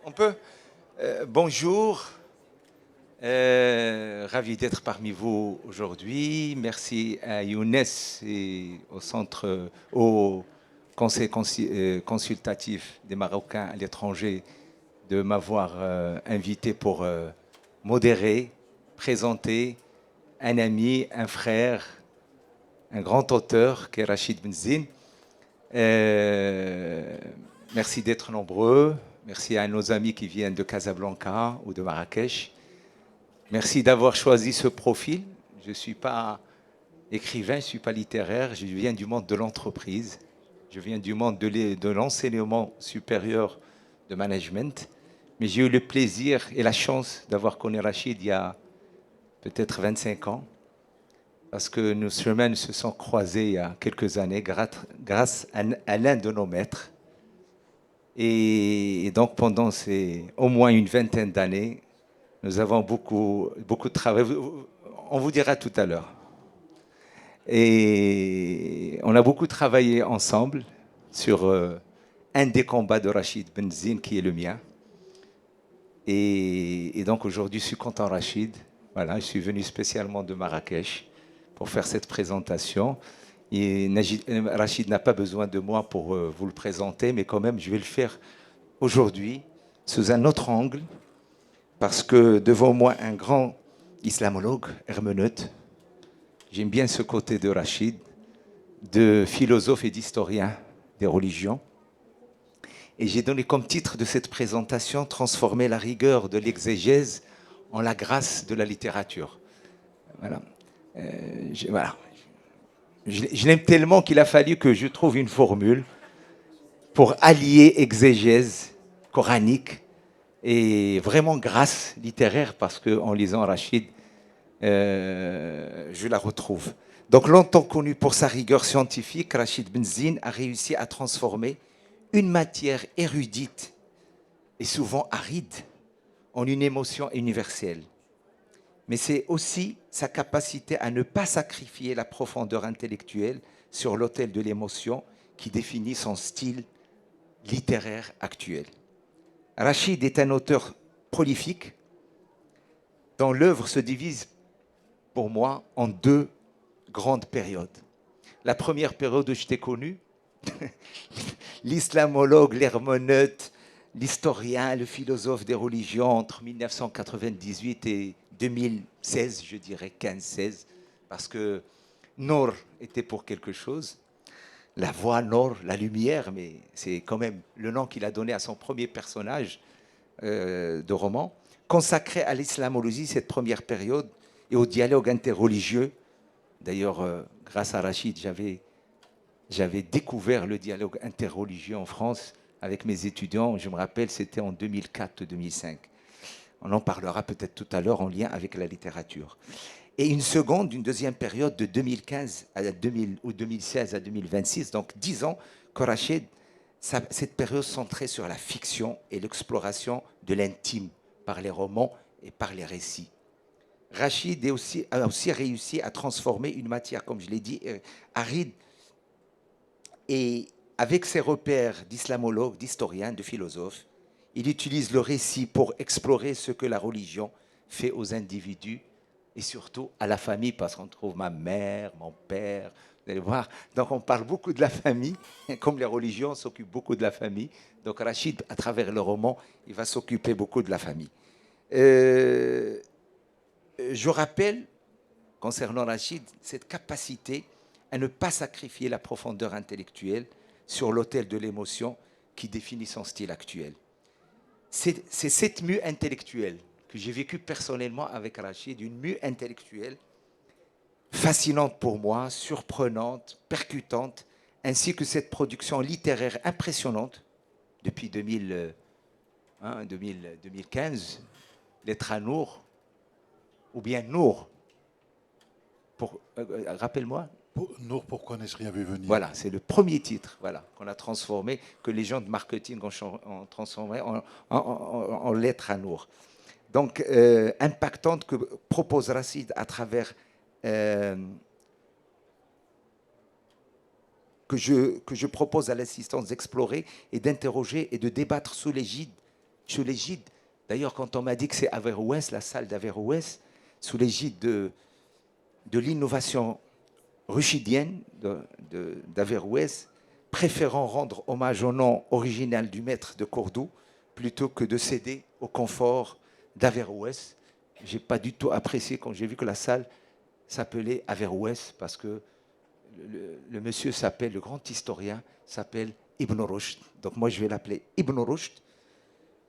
On peut bonjour, ravi d'être parmi vous aujourd'hui. Merci à Younes et au centre, au conseil consultatif des Marocains à l'étranger de m'avoir invité pour modérer, présenter un ami, un frère, un grand auteur qui est Rachid Benzine. Merci d'être nombreux. Merci à nos amis qui viennent de Casablanca ou de Marrakech. Merci d'avoir choisi ce profil. Je ne suis pas écrivain, je ne suis pas littéraire. Je viens du monde de l'entreprise. Je viens du monde de l'enseignement supérieur de management. Mais j'ai eu le plaisir et la chance d'avoir connu Rachid il y a peut-être 25 ans. Parce que nos chemins se sont croisés il y a quelques années grâce à l'un de nos maîtres. Et donc pendant au moins une vingtaine d'années, nous avons beaucoup travaillé. On vous dira tout à l'heure. Et on a beaucoup travaillé ensemble sur un des combats de Rachid Benzine qui est le mien. Et donc aujourd'hui, je suis content Rachid. Voilà, je suis venu spécialement de Marrakech pour faire cette présentation. Et Rachid n'a pas besoin de moi pour vous le présenter, mais quand même, je vais le faire aujourd'hui sous un autre angle, parce que devant moi, un grand islamologue, hermeneute. J'aime bien ce côté de Rachid, de philosophe et d'historien des religions. Et j'ai donné comme titre de cette présentation Transformer la rigueur de l'exégèse en la grâce de la littérature. Voilà. Voilà. Je l'aime tellement qu'il a fallu que je trouve une formule pour allier exégèse coranique et vraiment grâce littéraire, parce qu'en lisant Rachid, je la retrouve. Donc longtemps connu pour sa rigueur scientifique, Rachid Benzine a réussi à transformer une matière érudite et souvent aride en une émotion universelle. Mais c'est aussi sa capacité à ne pas sacrifier la profondeur intellectuelle sur l'autel de l'émotion qui définit son style littéraire actuel. Rachid est un auteur prolifique dont l'œuvre se divise pour moi en deux grandes périodes. La première période où je t'ai connu, l'islamologue, l'hermeneute, l'historien, le philosophe des religions entre 1998 et 2016, je dirais 15-16, parce que Nour était pour quelque chose. La voix, Nour, la lumière, mais c'est quand même le nom qu'il a donné à son premier personnage de roman, consacré à l'islamologie, cette première période, et au dialogue interreligieux. D'ailleurs, grâce à Rachid, j'avais découvert le dialogue interreligieux en France avec mes étudiants. Je me rappelle, c'était en 2004-2005. On en parlera peut-être tout à l'heure en lien avec la littérature. Et une deuxième période de 2015 à 2000, ou 2016 à 2026, donc 10 ans, que Rachid, cette période centrée sur la fiction et l'exploration de l'intime par les romans et par les récits. Rachid a aussi réussi à transformer une matière, comme je l'ai dit, aride, et avec ses repères d'islamologue, d'historien, de philosophe, il utilise le récit pour explorer ce que la religion fait aux individus et surtout à la famille, parce qu'on trouve ma mère, mon père, vous allez voir. Donc on parle beaucoup de la famille, comme les religions s'occupent beaucoup de la famille. Donc Rachid, à travers le roman, il va s'occuper beaucoup de la famille. Je rappelle, concernant Rachid, cette capacité à ne pas sacrifier la profondeur intellectuelle sur l'autel de l'émotion qui définit son style actuel. C'est cette mue intellectuelle que j'ai vécue personnellement avec Rachid, une mue intellectuelle fascinante pour moi, surprenante, percutante, ainsi que cette production littéraire impressionnante depuis 2015, Lettre à Nour, ou bien Nour, rappelle-moi. Nour, pourquoi n'ai-je rien vu venir? Voilà, c'est le premier titre voilà, qu'on a transformé, que les gens de marketing ont transformé en lettre à Nour. Donc, impactante que propose Rachid à travers que je propose à l'assistance d'explorer et d'interroger et de débattre sous l'égide sous l'égide, d'ailleurs quand on m'a dit que c'est Averroès, la salle d'Averroès, sous l'égide de l'innovation rushidienne d'Averroès, préférant rendre hommage au nom original du maître de Cordoue plutôt que de céder au confort d'Averroès. Je n'ai pas du tout apprécié quand j'ai vu que la salle s'appelait Averroès parce que le monsieur s'appelle, le grand historien s'appelle Ibn Rushd. Donc moi je vais l'appeler Ibn Rushd,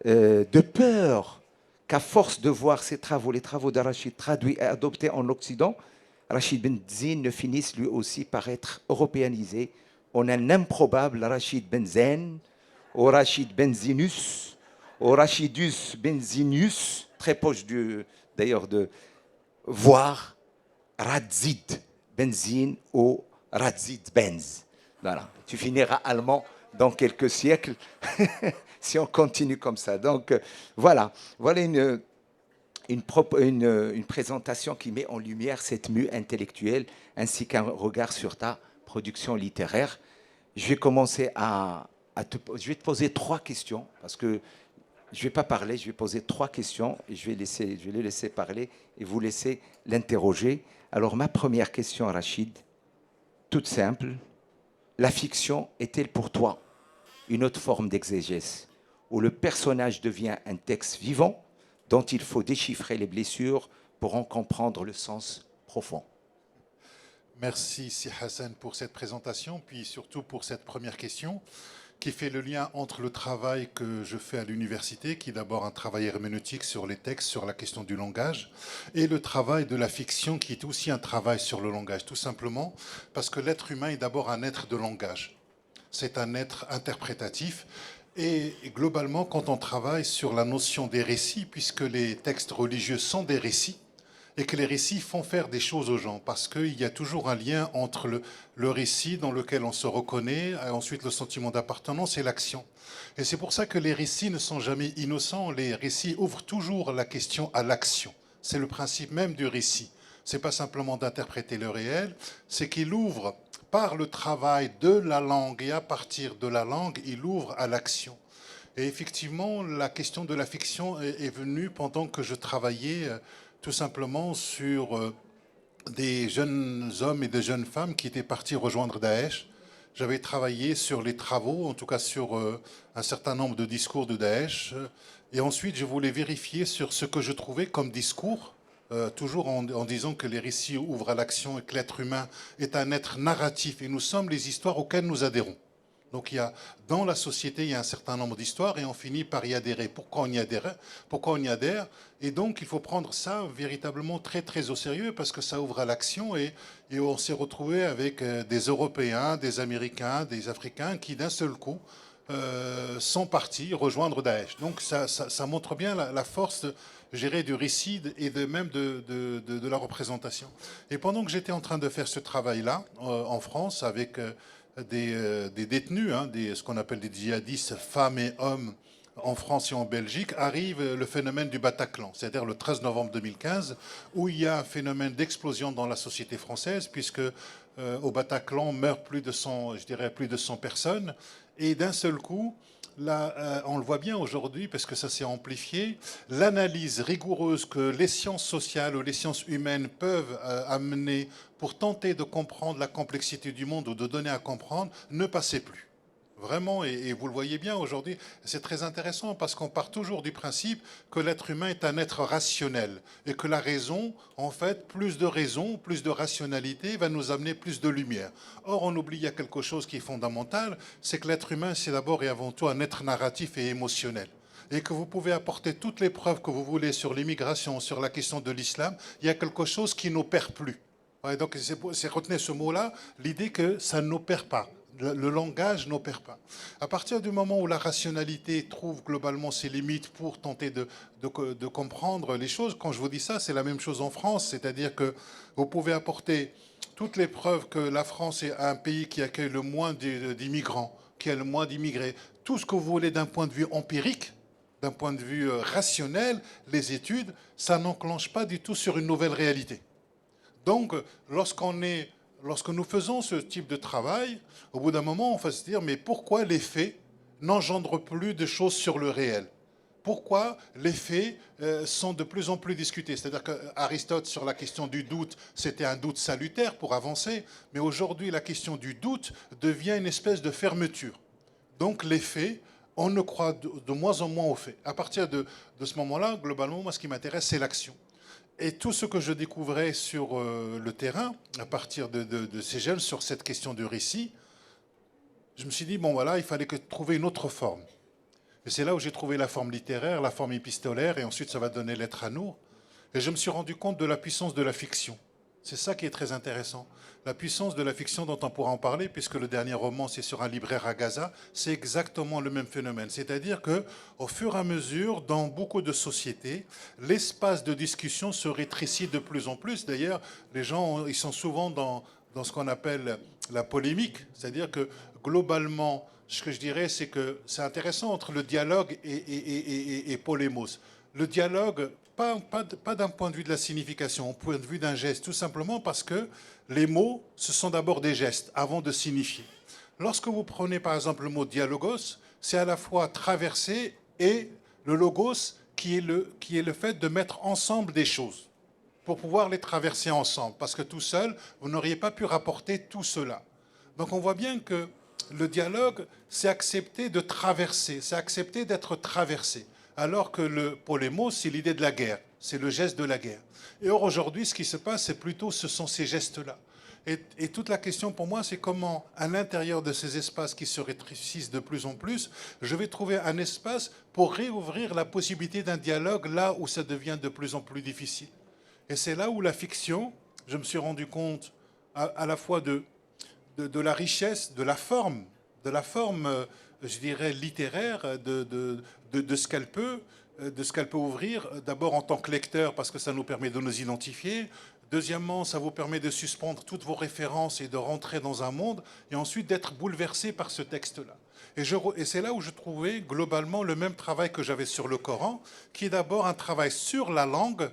de peur qu'à force de voir ses travaux, les travaux d'Arachid traduits et adoptés en Occident, Rachid Benzine ne finisse lui aussi par être européanisé. On a un improbable Rachid Benzen, au Rachid Benzinus, au Rachidus Benzinus, très proche d'ailleurs de voir Radzid Benzine au Radzid Benz. Voilà, tu finiras allemand dans quelques siècles si on continue comme ça. Donc voilà une présentation qui met en lumière cette mue intellectuelle ainsi qu'un regard sur ta production littéraire. Je vais commencer je vais te poser 3 questions parce que je ne vais pas parler, je vais poser 3 questions et je vais les laisser parler et vous laisser l'interroger. Alors ma première question, Rachid, toute simple, la fiction est-elle pour toi une autre forme d'exégèse où le personnage devient un texte vivant dont il faut déchiffrer les blessures pour en comprendre le sens profond? Merci Si Hassan pour cette présentation, puis surtout pour cette première question qui fait le lien entre le travail que je fais à l'université, qui est d'abord un travail herméneutique sur les textes, sur la question du langage, et le travail de la fiction qui est aussi un travail sur le langage, tout simplement parce que l'être humain est d'abord un être de langage. C'est un être interprétatif. Et globalement, quand on travaille sur la notion des récits, puisque les textes religieux sont des récits, et que les récits font faire des choses aux gens, parce qu'il y a toujours un lien entre le récit dans lequel on se reconnaît, et ensuite le sentiment d'appartenance et l'action. Et c'est pour ça que les récits ne sont jamais innocents, les récits ouvrent toujours la question à l'action. C'est le principe même du récit. Ce n'est pas simplement d'interpréter le réel, c'est qu'il ouvre par le travail de la langue, et à partir de la langue, il ouvre à l'action. Et effectivement, la question de la fiction est venue pendant que je travaillais tout simplement sur des jeunes hommes et des jeunes femmes qui étaient partis rejoindre Daesh. J'avais travaillé sur les travaux, en tout cas sur un certain nombre de discours de Daesh. Et ensuite, je voulais vérifier sur ce que je trouvais comme discours, toujours en disant que les récits ouvrent à l'action et que l'être humain est un être narratif. Et nous sommes les histoires auxquelles nous adhérons. Donc dans la société, il y a un certain nombre d'histoires et on finit par y adhérer. Pourquoi on y adhère? Et donc il faut prendre ça véritablement très très au sérieux parce que ça ouvre à l'action et on s'est retrouvé avec des Européens, des Américains, des Africains qui d'un seul coup sont partis rejoindre Daesh. Donc ça montre bien la force du récit et même de la représentation. Et pendant que j'étais en train de faire ce travail-là en France avec des détenus, ce qu'on appelle des djihadistes, femmes et hommes, en France et en Belgique, arrive le phénomène du Bataclan, c'est-à-dire le 13 novembre 2015, où il y a un phénomène d'explosion dans la société française, puisque au Bataclan meurent plus de 100 personnes, et d'un seul coup, là, on le voit bien aujourd'hui, parce que ça s'est amplifié, l'analyse rigoureuse que les sciences sociales ou les sciences humaines peuvent amener pour tenter de comprendre la complexité du monde ou de donner à comprendre, ne passait plus. Vraiment, et vous le voyez bien aujourd'hui, c'est très intéressant parce qu'on part toujours du principe que l'être humain est un être rationnel et que la raison, en fait, plus de rationalité va nous amener plus de lumière. Or, on oublie, il y a quelque chose qui est fondamental, c'est que l'être humain, c'est d'abord et avant tout un être narratif et émotionnel. Et que vous pouvez apporter toutes les preuves que vous voulez sur l'immigration, sur la question de l'islam, il y a quelque chose qui n'opère plus. Ouais, donc, retenez ce mot-là, l'idée que ça n'opère pas. Le langage n'opère pas. À partir du moment où la rationalité trouve globalement ses limites pour tenter de comprendre les choses, quand je vous dis ça, c'est la même chose en France, c'est-à-dire que vous pouvez apporter toutes les preuves que la France est un pays qui accueille le moins d'immigrants, qui a le moins d'immigrés, tout ce que vous voulez d'un point de vue empirique, d'un point de vue rationnel, les études, ça n'enclenche pas du tout sur une nouvelle réalité. Donc, lorsque nous faisons ce type de travail, au bout d'un moment, on va se dire, mais pourquoi les faits n'engendrent plus de choses sur le réel? pourquoi les faits sont de plus en plus discutés. C'est-à-dire qu'Aristote, sur la question du doute, c'était un doute salutaire pour avancer, mais aujourd'hui, la question du doute devient une espèce de fermeture. Donc les faits, on ne croit de moins en moins aux faits. À partir de ce moment-là, globalement, moi, ce qui m'intéresse, c'est l'action. Et tout ce que je découvrais sur le terrain, à partir de ces jeunes, sur cette question du récit, je me suis dit, bon voilà, il fallait trouver une autre forme. Et c'est là où j'ai trouvé la forme littéraire, la forme épistolaire, et ensuite ça va donner l'être à nous. Et je me suis rendu compte de la puissance de la fiction. C'est ça qui est très intéressant. La puissance de la fiction dont on pourra en parler, puisque le dernier roman, c'est sur un libraire à Gaza, c'est exactement le même phénomène. C'est-à-dire qu'au fur et à mesure, dans beaucoup de sociétés, l'espace de discussion se rétrécit de plus en plus. D'ailleurs, les gens, ils sont souvent dans ce qu'on appelle la polémique. C'est-à-dire que globalement, ce que je dirais, c'est que c'est intéressant entre le dialogue et polémos. Le dialogue, pas d'un point de vue de la signification, au point de vue d'un geste, tout simplement parce que les mots, ce sont d'abord des gestes avant de signifier. Lorsque vous prenez par exemple le mot dialogos, c'est à la fois traverser et le logos qui est le fait de mettre ensemble des choses pour pouvoir les traverser ensemble, parce que tout seul, vous n'auriez pas pu rapporter tout cela. Donc on voit bien que le dialogue, c'est accepter de traverser, c'est accepter d'être traversé. Alors que le polémos, c'est l'idée de la guerre, c'est le geste de la guerre. Et or, aujourd'hui, ce qui se passe, c'est plutôt, ce sont ces gestes-là. Et toute la question pour moi, c'est comment, à l'intérieur de ces espaces qui se rétrécissent de plus en plus, je vais trouver un espace pour réouvrir la possibilité d'un dialogue là où ça devient de plus en plus difficile. Et c'est là où la fiction, je me suis rendu compte à la fois de la richesse, de la forme, je dirais, littéraire, de ce qu'elle peut, ouvrir, d'abord en tant que lecteur, parce que ça nous permet de nous identifier. Deuxièmement, ça vous permet de suspendre toutes vos références et de rentrer dans un monde, et ensuite d'être bouleversé par ce texte-là. Et c'est là où je trouvais globalement le même travail que j'avais sur le Coran, qui est d'abord un travail sur la langue,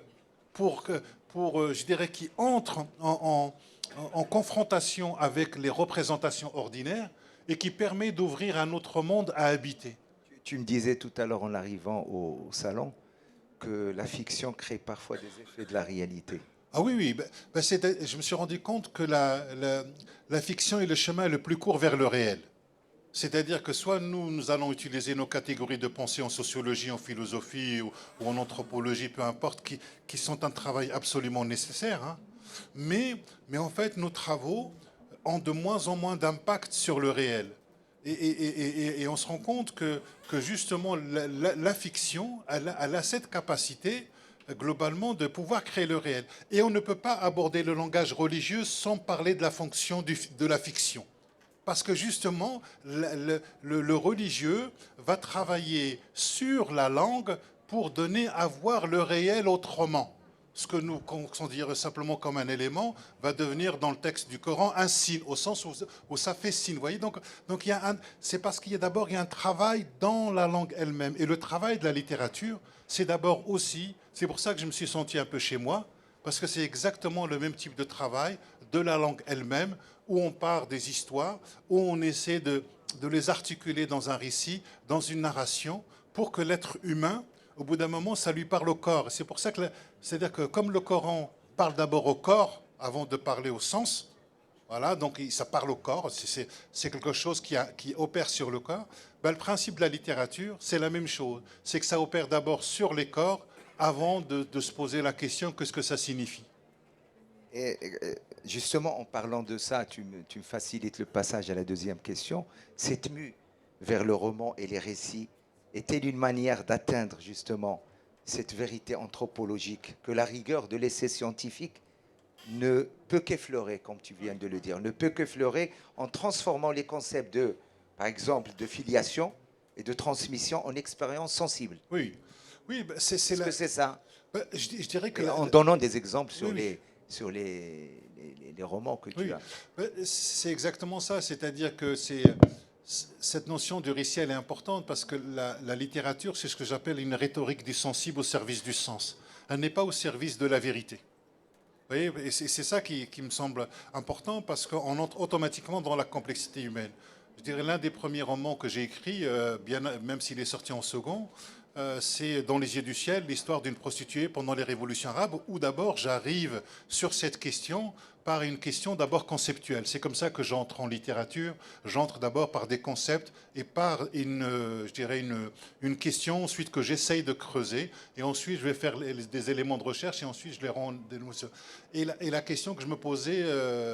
je dirais, qui entre en confrontation avec les représentations ordinaires et qui permet d'ouvrir un autre monde à habiter. Tu me disais tout à l'heure en arrivant au salon que la fiction crée parfois des effets de la réalité. Ah oui, oui. Je me suis rendu compte que la fiction est le chemin le plus court vers le réel. C'est-à-dire que soit nous allons utiliser nos catégories de pensée en sociologie, en philosophie ou en anthropologie, peu importe, qui sont un travail absolument nécessaire, hein. Mais en fait, nos travaux ont de moins en moins d'impact sur le réel. Et on se rend compte que justement, la fiction, elle a cette capacité, globalement, de pouvoir créer le réel. Et on ne peut pas aborder le langage religieux sans parler de la fonction de la fiction. Parce que justement, le religieux va travailler sur la langue pour donner à voir le réel autrement. Ce que nous considérons simplement comme un élément va devenir dans le texte du Coran un signe, au sens où ça fait signe. Vous voyez, donc c'est parce qu'il y a d'abord un travail dans la langue elle-même. Et le travail de la littérature, c'est d'abord aussi, c'est pour ça que je me suis senti un peu chez moi, parce que c'est exactement le même type de travail de la langue elle-même, où on part des histoires, où on essaie de les articuler dans un récit, dans une narration, pour que l'être humain, au bout d'un moment, ça lui parle au corps. C'est pour ça que, c'est-à-dire que comme le Coran parle d'abord au corps avant de parler au sens, voilà, donc ça parle au corps, c'est quelque chose qui opère sur le corps. Ben, le principe de la littérature, c'est la même chose. C'est que ça opère d'abord sur les corps avant de se poser la question qu'est-ce que ça signifie. Et justement, en parlant de ça, tu me facilites le passage à la deuxième question. Cette mue vers le roman et les récits est-elle une manière d'atteindre justement cette vérité anthropologique que la rigueur de l'essai scientifique ne peut qu'effleurer, comme tu viens de le dire, ne peut qu'effleurer en transformant les concepts de, par exemple, de filiation et de transmission en expérience sensible? Oui, oui, ben, Est-ce que c'est ça? Ben, je dirais que En donnant des exemples sur, oui, sur les romans que oui, tu as. ben, c'est exactement ça. C'est-à-dire que cette notion du récit, elle est importante parce que la littérature, c'est ce que j'appelle une rhétorique du sensible au service du sens. Elle n'est pas au service de la vérité. Vous voyez, et c'est ça qui me semble important parce qu'on entre automatiquement dans la complexité humaine. Je dirais l'un des premiers romans que j'ai écrit, même s'il est sorti en second, c'est Dans les yeux du ciel, l'histoire d'une prostituée pendant les révolutions arabes, où d'abord j'arrive sur cette question par une question d'abord conceptuelle. C'est comme ça que j'entre en littérature. J'entre d'abord par des concepts et par je dirais une question ensuite que j'essaye de creuser. Et ensuite, je vais faire des éléments de recherche et ensuite, je les rends des notions. Et la question que je me posais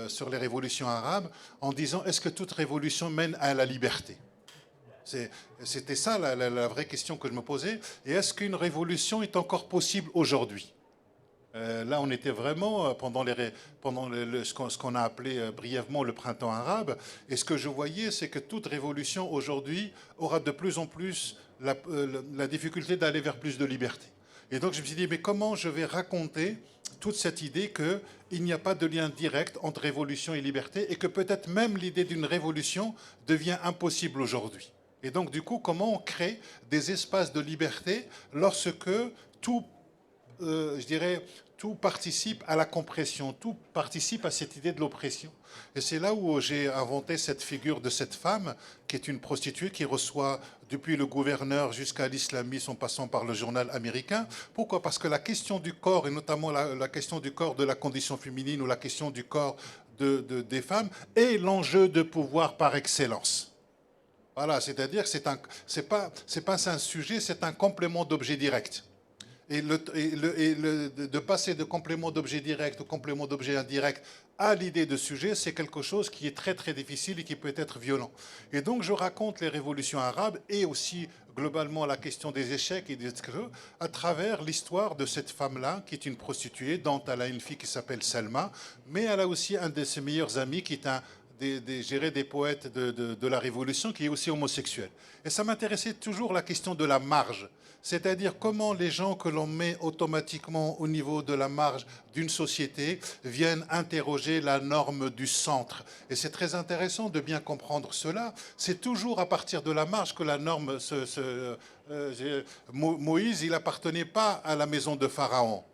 sur les révolutions arabes, en disant, est-ce que toute révolution mène à la liberté ? C'était ça la vraie question que je me posais. Et est-ce qu'une révolution est encore possible aujourd'hui ? Là, on était vraiment pendant ce qu'on a appelé brièvement le printemps arabe. Et ce que je voyais, c'est que toute révolution aujourd'hui aura de plus en plus la difficulté d'aller vers plus de liberté. Et donc, je me suis dit, mais comment je vais raconter toute cette idée qu'il n'y a pas de lien direct entre révolution et liberté et que peut-être même l'idée d'une révolution devient impossible aujourd'hui. Et donc, du coup, comment on crée des espaces de liberté lorsque tout je dirais, tout participe à la compression, tout participe à cette idée de l'oppression. Et c'est là où j'ai inventé cette figure de cette femme qui est une prostituée qui reçoit depuis le gouverneur jusqu'à l'islamisme en passant par le journal américain. Pourquoi ? Parce que la question du corps, et notamment la question du corps de la condition féminine ou la question du corps des femmes, est l'enjeu de pouvoir par excellence. Voilà, c'est-à-dire que c'est pas un sujet, c'est un complément d'objet direct. Et de passer de complément d'objet direct au complément d'objet indirect à l'idée de sujet, c'est quelque chose qui est très très difficile et qui peut être violent. Et donc je raconte les révolutions arabes et aussi globalement la question des échecs et des à travers l'histoire de cette femme-là qui est une prostituée, dont elle a une fille qui s'appelle Selma, mais elle a aussi un de ses meilleurs amis qui est des poètes de la Révolution, qui est aussi homosexuel. Et ça m'intéressait toujours la question de la marge, c'est-à-dire comment les gens que l'on met automatiquement au niveau de la marge d'une société viennent interroger la norme du centre. Et c'est très intéressant de bien comprendre cela. C'est toujours à partir de la marge que la norme Moïse, il n'appartenait pas à la maison de Pharaon.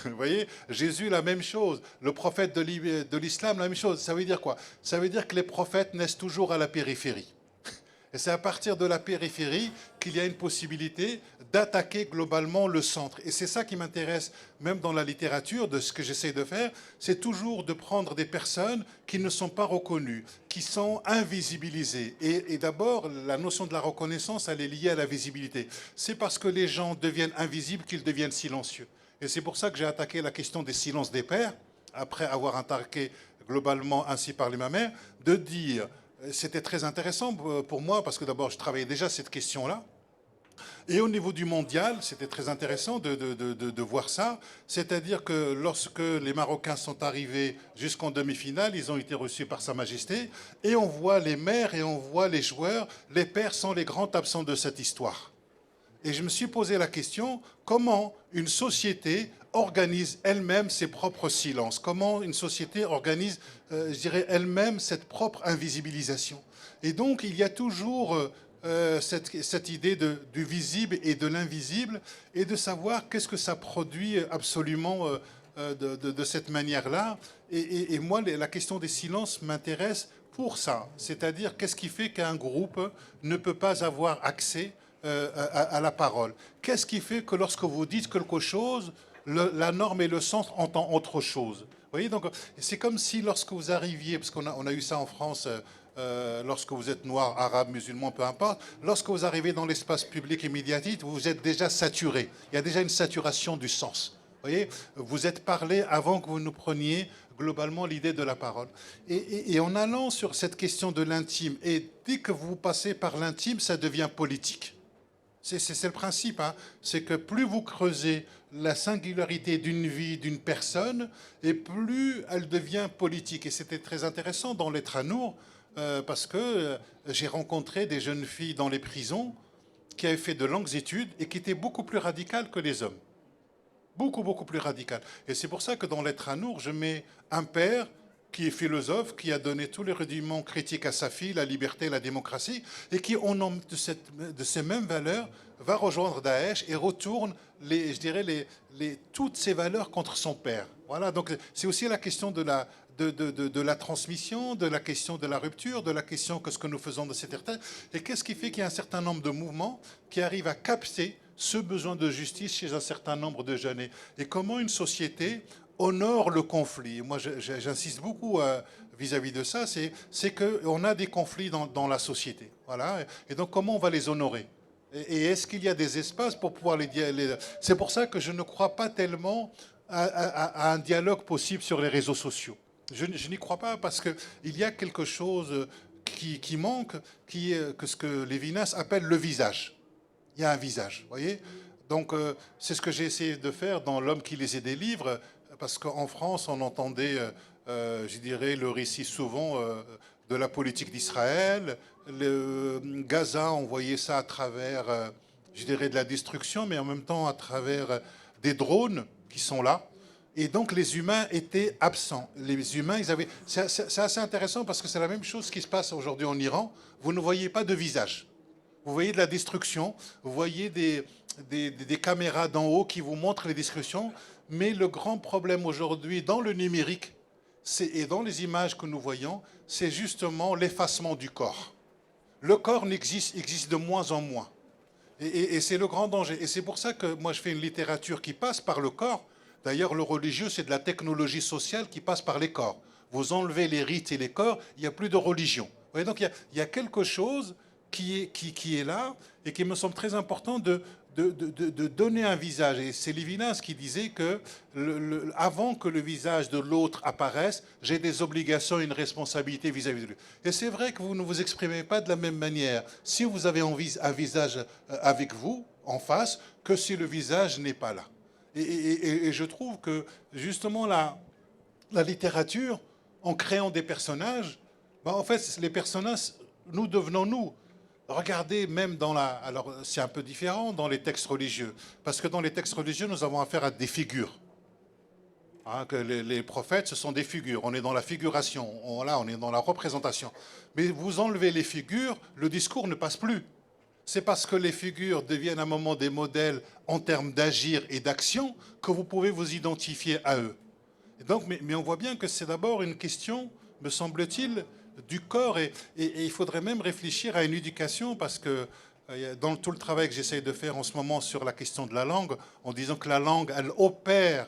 Vous voyez, Jésus, la même chose. Le prophète de l'islam, la même chose. Ça veut dire quoi? Ça veut dire que les prophètes naissent toujours à la périphérie. Et c'est à partir de la périphérie qu'il y a une possibilité d'attaquer globalement le centre. Et c'est ça qui m'intéresse, même dans la littérature, de ce que j'essaie de faire, c'est toujours de prendre des personnes qui ne sont pas reconnues, qui sont invisibilisées. Et d'abord, la notion de la reconnaissance, elle est liée à la visibilité. C'est parce que les gens deviennent invisibles qu'ils deviennent silencieux. Et c'est pour ça que j'ai attaqué la question des silences des pères, après avoir attaqué globalement ainsi par les mamères, de dire, c'était très intéressant pour moi, parce que d'abord je travaillais déjà cette question-là, et au niveau du mondial, c'était très intéressant de voir ça, c'est-à-dire que lorsque les Marocains sont arrivés jusqu'en demi-finale, ils ont été reçus par Sa Majesté, et on voit les mères et on voit les joueurs, les pères sont les grands absents de cette histoire. Et je me suis posé la question, comment une société organise elle-même ses propres silences? Comment une société organise, je dirais, elle-même cette propre invisibilisation? Et donc, il y a toujours cette idée du visible et de l'invisible, et de savoir qu'est-ce que ça produit absolument de cette manière-là. Et moi, la question des silences m'intéresse pour ça. C'est-à-dire, qu'est-ce qui fait qu'un groupe ne peut pas avoir accès à la parole? Qu'est-ce qui fait que lorsque vous dites quelque chose, la norme et le centre entendent autre chose? Vous voyez, donc c'est comme si lorsque vous arriviez, parce qu'on a eu ça en France, lorsque vous êtes noir, arabe, musulman, peu importe, lorsque vous arrivez dans l'espace public et médiatique, vous êtes déjà saturé. Il y a déjà une saturation du sens. Vous voyez, vous êtes parlé avant que vous nous preniez globalement l'idée de la parole. Et en allant sur cette question de l'intime, et dès que vous passez par l'intime, ça devient politique. C'est le principe, hein. C'est que plus vous creusez la singularité d'une vie, d'une personne, et plus elle devient politique. Et c'était très intéressant dans Lettres à Nour, parce que j'ai rencontré des jeunes filles dans les prisons qui avaient fait de longues études et qui étaient beaucoup plus radicales que les hommes. Beaucoup, beaucoup plus radicales. Et c'est pour ça que dans Lettres à Nour, je mets un père qui est philosophe, qui a donné tous les rudiments critiques à sa fille, la liberté, la démocratie, et qui, au nom de ces mêmes valeurs, va rejoindre Daesh et retourne, toutes ces valeurs contre son père. Voilà, donc c'est aussi la question de la transmission, de la question de la rupture, de la question que ce que nous faisons de cette terre. Et qu'est-ce qui fait qu'il y a un certain nombre de mouvements qui arrivent à capter ce besoin de justice chez un certain nombre de jeunes. Et comment une société honore le conflit. Moi, j'insiste beaucoup vis-à-vis de ça, c'est qu'on a des conflits dans la société. Voilà. Et donc, comment on va les honorer? Et est-ce qu'il y a des espaces pour pouvoir les... C'est pour ça que je ne crois pas tellement à un dialogue possible sur les réseaux sociaux. Je n'y crois pas parce qu'il y a quelque chose qui manque, qui est que ce que Lévinas appelle le visage. Il y a un visage, vous voyez. Donc, c'est ce que j'ai essayé de faire dans L'homme qui lisait des livres, parce qu'en France, on entendait, je dirais, le récit souvent de la politique d'Israël. Gaza, on voyait ça à travers, je dirais, de la destruction, mais en même temps à travers des drones qui sont là. Et donc les humains étaient absents. Les humains, ils avaient... C'est assez intéressant parce que c'est la même chose qui se passe aujourd'hui en Iran. Vous ne voyez pas de visage. Vous voyez de la destruction, vous voyez des caméras d'en haut qui vous montrent les destructions. Mais le grand problème aujourd'hui dans le numérique et dans les images que nous voyons, c'est justement l'effacement du corps. Le corps existe de moins en moins. Et c'est le grand danger. Et c'est pour ça que moi je fais une littérature qui passe par le corps. D'ailleurs, le religieux, c'est de la technologie sociale qui passe par les corps. Vous enlevez les rites et les corps, il n'y a plus de religion. Vous voyez, donc il y a quelque chose qui est là et qui me semble très important de donner un visage. Et c'est Lévinas qui disait que avant que le visage de l'autre apparaisse, j'ai des obligations et une responsabilité vis-à-vis de lui. Et c'est vrai que vous ne vous exprimez pas de la même manière si vous avez un visage avec vous, en face, que si le visage n'est pas là. Et je trouve que justement la littérature, en créant des personnages, ben en fait, les personnages, nous devenons nous. Regardez même dans la... Alors, c'est un peu différent dans les textes religieux, parce que dans les textes religieux, nous avons affaire à des figures. Hein, que les prophètes, ce sont des figures. On est dans la figuration, on est dans la représentation. Mais vous enlevez les figures, le discours ne passe plus. C'est parce que les figures deviennent à un moment des modèles en termes d'agir et d'action que vous pouvez vous identifier à eux. Et donc, mais on voit bien que c'est d'abord une question, me semble-t-il, du corps. Et il faudrait même réfléchir à une éducation parce que dans tout le travail que j'essaye de faire en ce moment sur la question de la langue, en disant que la langue, elle opère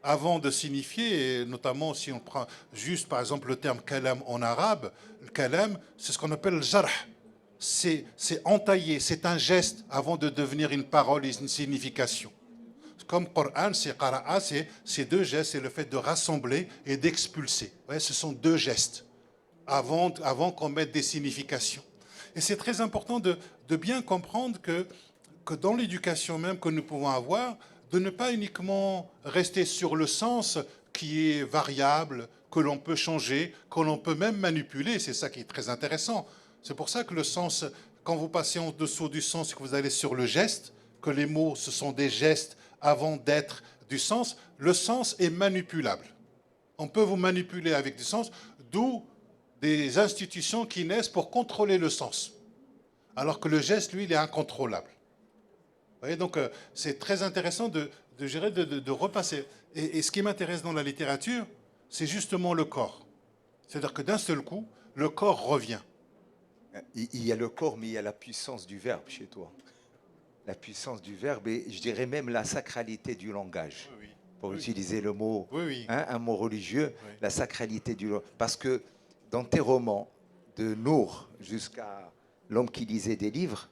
avant de signifier, et notamment si on prend juste par exemple le terme kalam en arabe, le kalam, c'est ce qu'on appelle le jarh. C'est entaillé, c'est un geste avant de devenir une parole et une signification. Comme Coran, c'est qara'a, c'est deux gestes, c'est le fait de rassembler et d'expulser. Ouais, ce sont deux gestes avant qu'on mette des significations. Et c'est très important de bien comprendre que dans l'éducation même que nous pouvons avoir, de ne pas uniquement rester sur le sens qui est variable, que l'on peut changer, que l'on peut même manipuler. C'est ça qui est très intéressant. C'est pour ça que le sens, quand vous passez en dessous du sens et que vous allez sur le geste, que les mots, ce sont des gestes avant d'être du sens, le sens est manipulable. On peut vous manipuler avec du sens, d'où des institutions qui naissent pour contrôler le sens. Alors que le geste, lui, il est incontrôlable. Vous voyez, donc c'est très intéressant de repasser. Et ce qui m'intéresse dans la littérature, c'est justement le corps. C'est-à-dire que d'un seul coup, le corps revient. Il y a le corps, mais il y a la puissance du verbe chez toi. La puissance du verbe et je dirais même la sacralité du langage. Oui, oui. Pour utiliser le mot, oui, oui. Hein, un mot religieux, Oui. la sacralité du langage. Parce que dans tes romans, de Nour jusqu'à L'homme qui lisait des livres,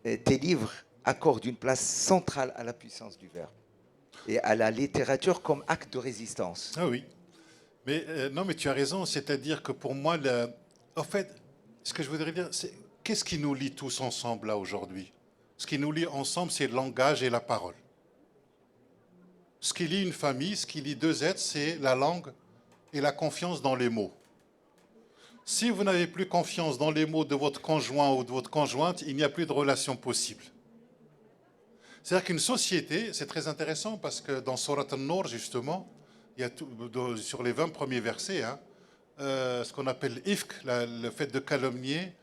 tes livres accordent une place centrale à la puissance du verbe et à la littérature comme acte de résistance. Ah oui. Mais non, mais tu as raison. C'est-à-dire que pour moi, en fait, ce que je voudrais dire, c'est qu'est-ce qui nous lie tous ensemble là aujourd'hui? Ce qui nous lie ensemble, c'est le langage et la parole. Ce qui lie une famille, ce qui lie deux êtres, c'est la langue et la confiance dans les mots. Si vous n'avez plus confiance dans les mots de votre conjoint ou de votre conjointe, il n'y a plus de relation possible. C'est-à-dire qu'une société, c'est très intéressant parce que dans Surat An-Nur, justement, il y a sur les 20 premiers versets, hein, ce qu'on appelle ifk, le fait de calomnier,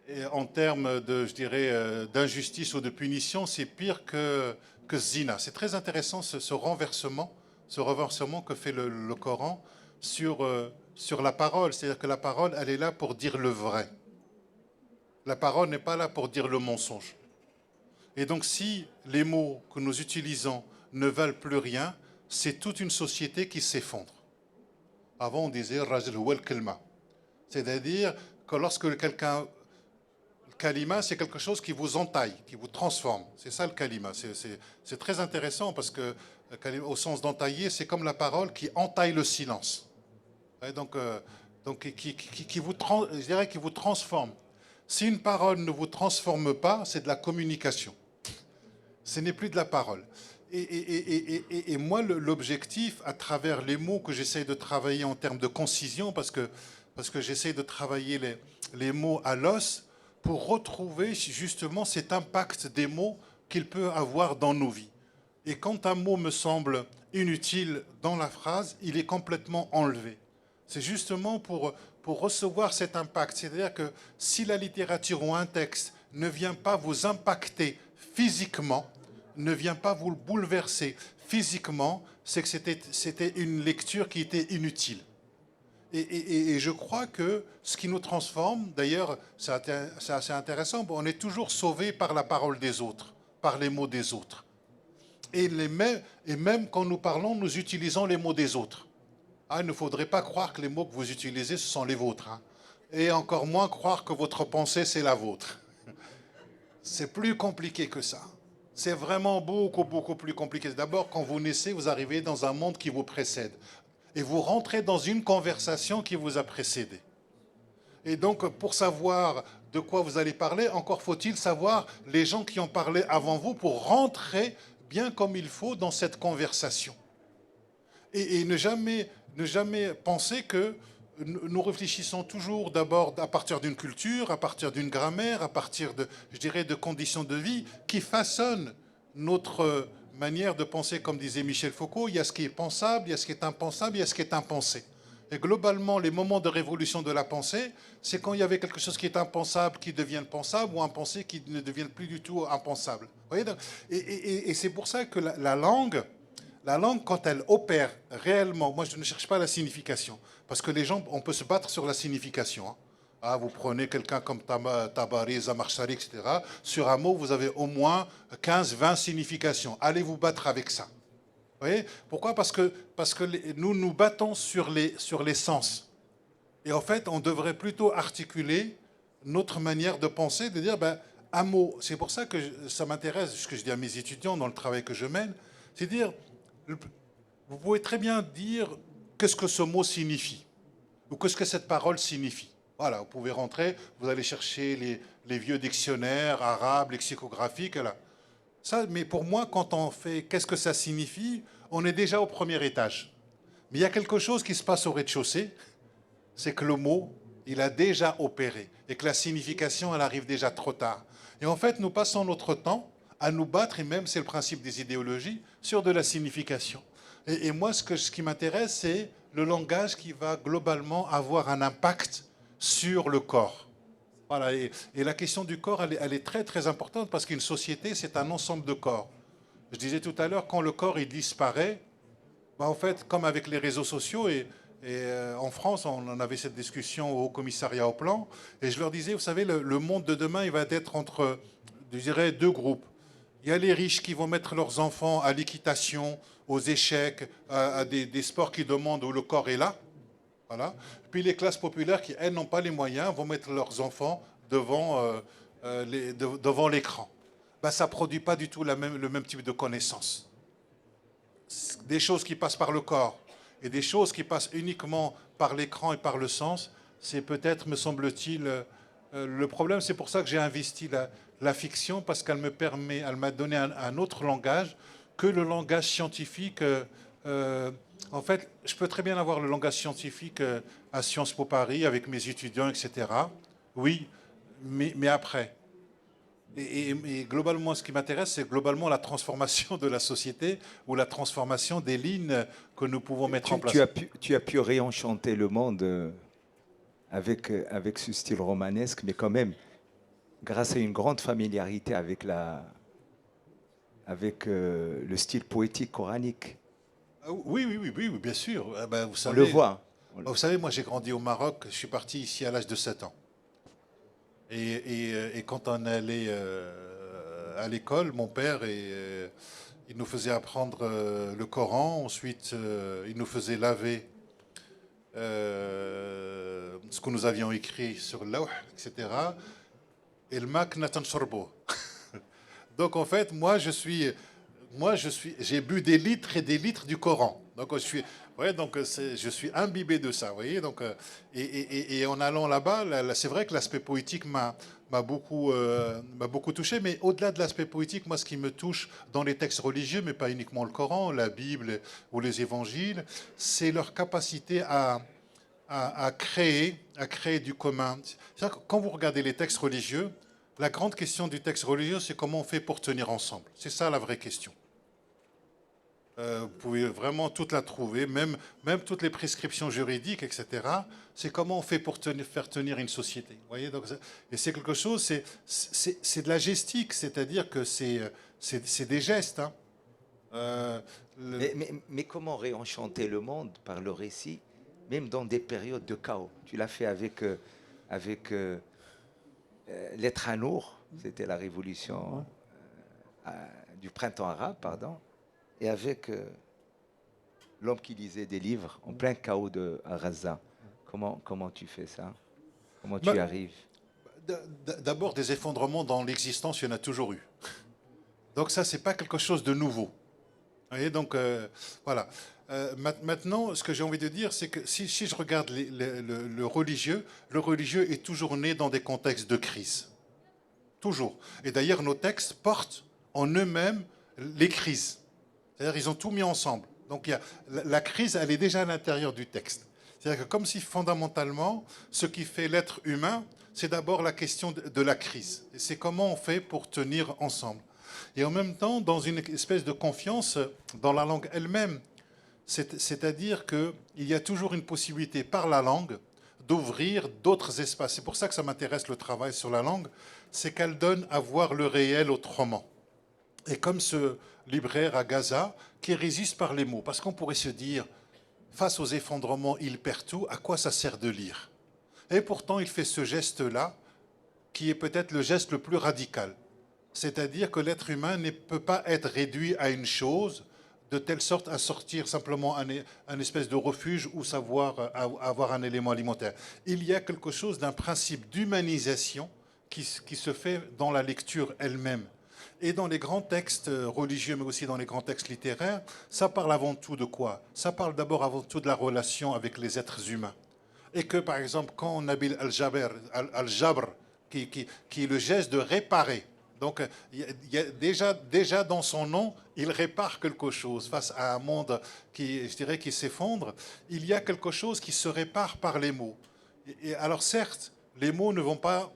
et en termes de, je dirais, d'injustice ou de punition, c'est pire que zina. C'est très intéressant ce renversement que fait le Coran sur la parole. C'est-à-dire que la parole, elle est là pour dire le vrai. La parole n'est pas là pour dire le mensonge. Et donc si les mots que nous utilisons ne valent plus rien, c'est toute une société qui s'effondre. Avant on disait Rajl huwa al-kalma. C'est-à-dire que lorsque quelqu'un... Le kalima, c'est quelque chose qui vous entaille, qui vous transforme. C'est ça le kalima. C'est très intéressant parce que, au sens d'entailler, c'est comme la parole qui entaille le silence. Et donc je dirais qui vous transforme. Si une parole ne vous transforme pas, c'est de la communication. Ce n'est plus de la parole. Et moi, l'objectif, à travers les mots que j'essaie de travailler en termes de concision, parce que j'essaie de travailler les mots à l'os, pour retrouver justement cet impact des mots qu'il peut avoir dans nos vies. Et quand un mot me semble inutile dans la phrase, il est complètement enlevé. C'est justement pour recevoir cet impact. C'est-à-dire que si la littérature ou un texte ne vient pas vous impacter physiquement, ne vient pas vous bouleverser physiquement, c'est que c'était une lecture qui était inutile. Et je crois que ce qui nous transforme, d'ailleurs, c'est assez intéressant, on est toujours sauvé par la parole des autres, par les mots des autres. Et même quand nous parlons, nous utilisons les mots des autres. Ah, il ne faudrait pas croire que les mots que vous utilisez, ce sont les vôtres. Hein. Et encore moins croire que votre pensée, c'est la vôtre. C'est plus compliqué que ça. C'est vraiment beaucoup, beaucoup plus compliqué. D'abord, quand vous naissez, vous arrivez dans un monde qui vous précède. Et vous rentrez dans une conversation qui vous a précédé. Et donc, pour savoir de quoi vous allez parler, encore faut-il savoir les gens qui ont parlé avant vous pour rentrer bien comme il faut dans cette conversation. Et ne jamais penser que nous réfléchissons toujours d'abord à partir d'une culture, à partir d'une grammaire, à partir de, je dirais, de conditions de vie qui façonnent notre manière de penser, comme disait Michel Foucault. Il y a ce qui est pensable, il y a ce qui est impensable, il y a ce qui est impensé. Et globalement, les moments de révolution de la pensée, c'est quand il y avait quelque chose qui est impensable qui devienne pensable, ou impensé qui ne devienne plus du tout impensable. Vous voyez, et c'est pour ça que la langue, quand elle opère réellement, moi je ne cherche pas la signification, parce que les gens, on peut se battre sur la signification. Hein. Ah, vous prenez quelqu'un comme Tabari, Zamarshari, etc. Sur un mot, vous avez au moins 15-20 significations. Allez vous battre avec ça. Vous voyez? Pourquoi? Parce que nous nous battons sur les sens. Et en fait, on devrait plutôt articuler notre manière de penser, de dire, ben, un mot. C'est pour ça que ça m'intéresse, ce que je dis à mes étudiants dans le travail que je mène, c'est dire, vous pouvez très bien dire qu'est-ce que ce mot signifie, ou qu'est-ce que cette parole signifie. Voilà, vous pouvez rentrer, vous allez chercher les vieux dictionnaires arabes, lexicographiques, là. Ça, mais pour moi, quand on fait qu'est-ce que ça signifie, on est déjà au premier étage. Mais il y a quelque chose qui se passe au rez-de-chaussée, c'est que le mot, il a déjà opéré, et que la signification, elle arrive déjà trop tard. Et en fait, nous passons notre temps à nous battre, et même c'est le principe des idéologies, sur de la signification. Et moi, ce qui m'intéresse, c'est le langage qui va globalement avoir un impact sur le corps. Voilà, et la question du corps, elle est très très importante parce qu'une société, c'est un ensemble de corps. Je disais tout à l'heure, quand le corps il disparaît, ben en fait, comme avec les réseaux sociaux, en France, on en avait cette discussion au commissariat au plan, et je leur disais, vous savez, le monde de demain, il va être entre, je dirais, deux groupes. Il y a les riches qui vont mettre leurs enfants à l'équitation, aux échecs, à des sports qui demandent où le corps est là. Voilà. Puis les classes populaires qui, elles, n'ont pas les moyens, vont mettre leurs enfants devant l'écran. Ben, ça ne produit pas du tout le même type de connaissances. Des choses qui passent par le corps et des choses qui passent uniquement par l'écran et par le sens, c'est peut-être, me semble-t-il, le problème. C'est pour ça que j'ai investi la fiction, parce qu'elle m'a donné un autre langage que le langage scientifique. En fait, je peux très bien avoir le langage scientifique à Sciences Po Paris avec mes étudiants, etc. Oui, mais après. Et globalement, ce qui m'intéresse, c'est globalement la transformation de la société ou la transformation des lignes que nous pouvons mettre en place. Tu as pu réenchanter le monde avec ce style romanesque, mais quand même, grâce à une grande familiarité avec le style poétique coranique. Oui, bien sûr. Ben, vous savez, on le voit. Vous savez, moi j'ai grandi au Maroc, je suis parti ici à l'âge de 7 ans. Et quand on allait à l'école, mon père, il nous faisait apprendre le Coran. Ensuite, il nous faisait laver ce que nous avions écrit sur le lawh, etc. Et le mak natan shorbo. Donc en fait, j'ai bu des litres et des litres du Coran. Donc je suis imbibé de ça, vous voyez. Donc et en allant là-bas, c'est vrai que l'aspect poétique m'a beaucoup touché. Mais au-delà de l'aspect poétique, moi, ce qui me touche dans les textes religieux, mais pas uniquement le Coran, la Bible ou les Évangiles, c'est leur capacité à créer du commun. C'est-à-dire que quand vous regardez les textes religieux, la grande question du texte religieux, c'est comment on fait pour tenir ensemble. C'est ça la vraie question. Vous pouvez vraiment toute la trouver, même toutes les prescriptions juridiques, etc. C'est comment on fait pour faire tenir une société. Vous voyez, donc, et c'est quelque chose, c'est de la gestique, c'est-à-dire que c'est des gestes. Hein. Mais comment réenchanter le monde par le récit, même dans des périodes de chaos? Tu l'as fait avec Lettre à Nour, c'était la révolution du printemps arabe, pardon, et avec l'homme qui lisait des livres en plein chaos à Gaza. Comment tu fais ça? Comment tu y arrives? D'abord, des effondrements dans l'existence, il y en a toujours eu. Donc ça, c'est pas quelque chose de nouveau. Vous voyez, donc voilà. Maintenant, ce que j'ai envie de dire, c'est que si je regarde le religieux est toujours né dans des contextes de crise. Toujours. Et d'ailleurs, nos textes portent en eux-mêmes les crises. C'est-à-dire ils ont tout mis ensemble. Donc la crise, elle est déjà à l'intérieur du texte. C'est-à-dire que comme si fondamentalement, ce qui fait l'être humain, c'est d'abord la question de la crise. Et c'est comment on fait pour tenir ensemble. Et en même temps, dans une espèce de confiance dans la langue elle-même. C'est-à-dire qu'il y a toujours une possibilité par la langue d'ouvrir d'autres espaces. C'est pour ça que ça m'intéresse le travail sur la langue, c'est qu'elle donne à voir le réel autrement. Et comme ce libraire à Gaza qui résiste par les mots. Parce qu'on pourrait se dire, face aux effondrements, il perd tout, à quoi ça sert de lire? Et pourtant, il fait ce geste-là, qui est peut-être le geste le plus radical. C'est-à-dire que l'être humain ne peut pas être réduit à une chose, de telle sorte à sortir simplement un espèce de refuge ou savoir avoir un élément alimentaire. Il y a quelque chose d'un principe d'humanisation qui se fait dans la lecture elle-même. Et dans les grands textes religieux, mais aussi dans les grands textes littéraires, ça parle avant tout de quoi? Ça parle d'abord avant tout de la relation avec les êtres humains. Et que, par exemple, quand Nabil al-Jabr, qui est le geste de réparer, donc il y a déjà dans son nom, il répare quelque chose face à un monde qui, je dirais, qui s'effondre. Il y a quelque chose qui se répare par les mots. Et alors certes, les mots ne vont pas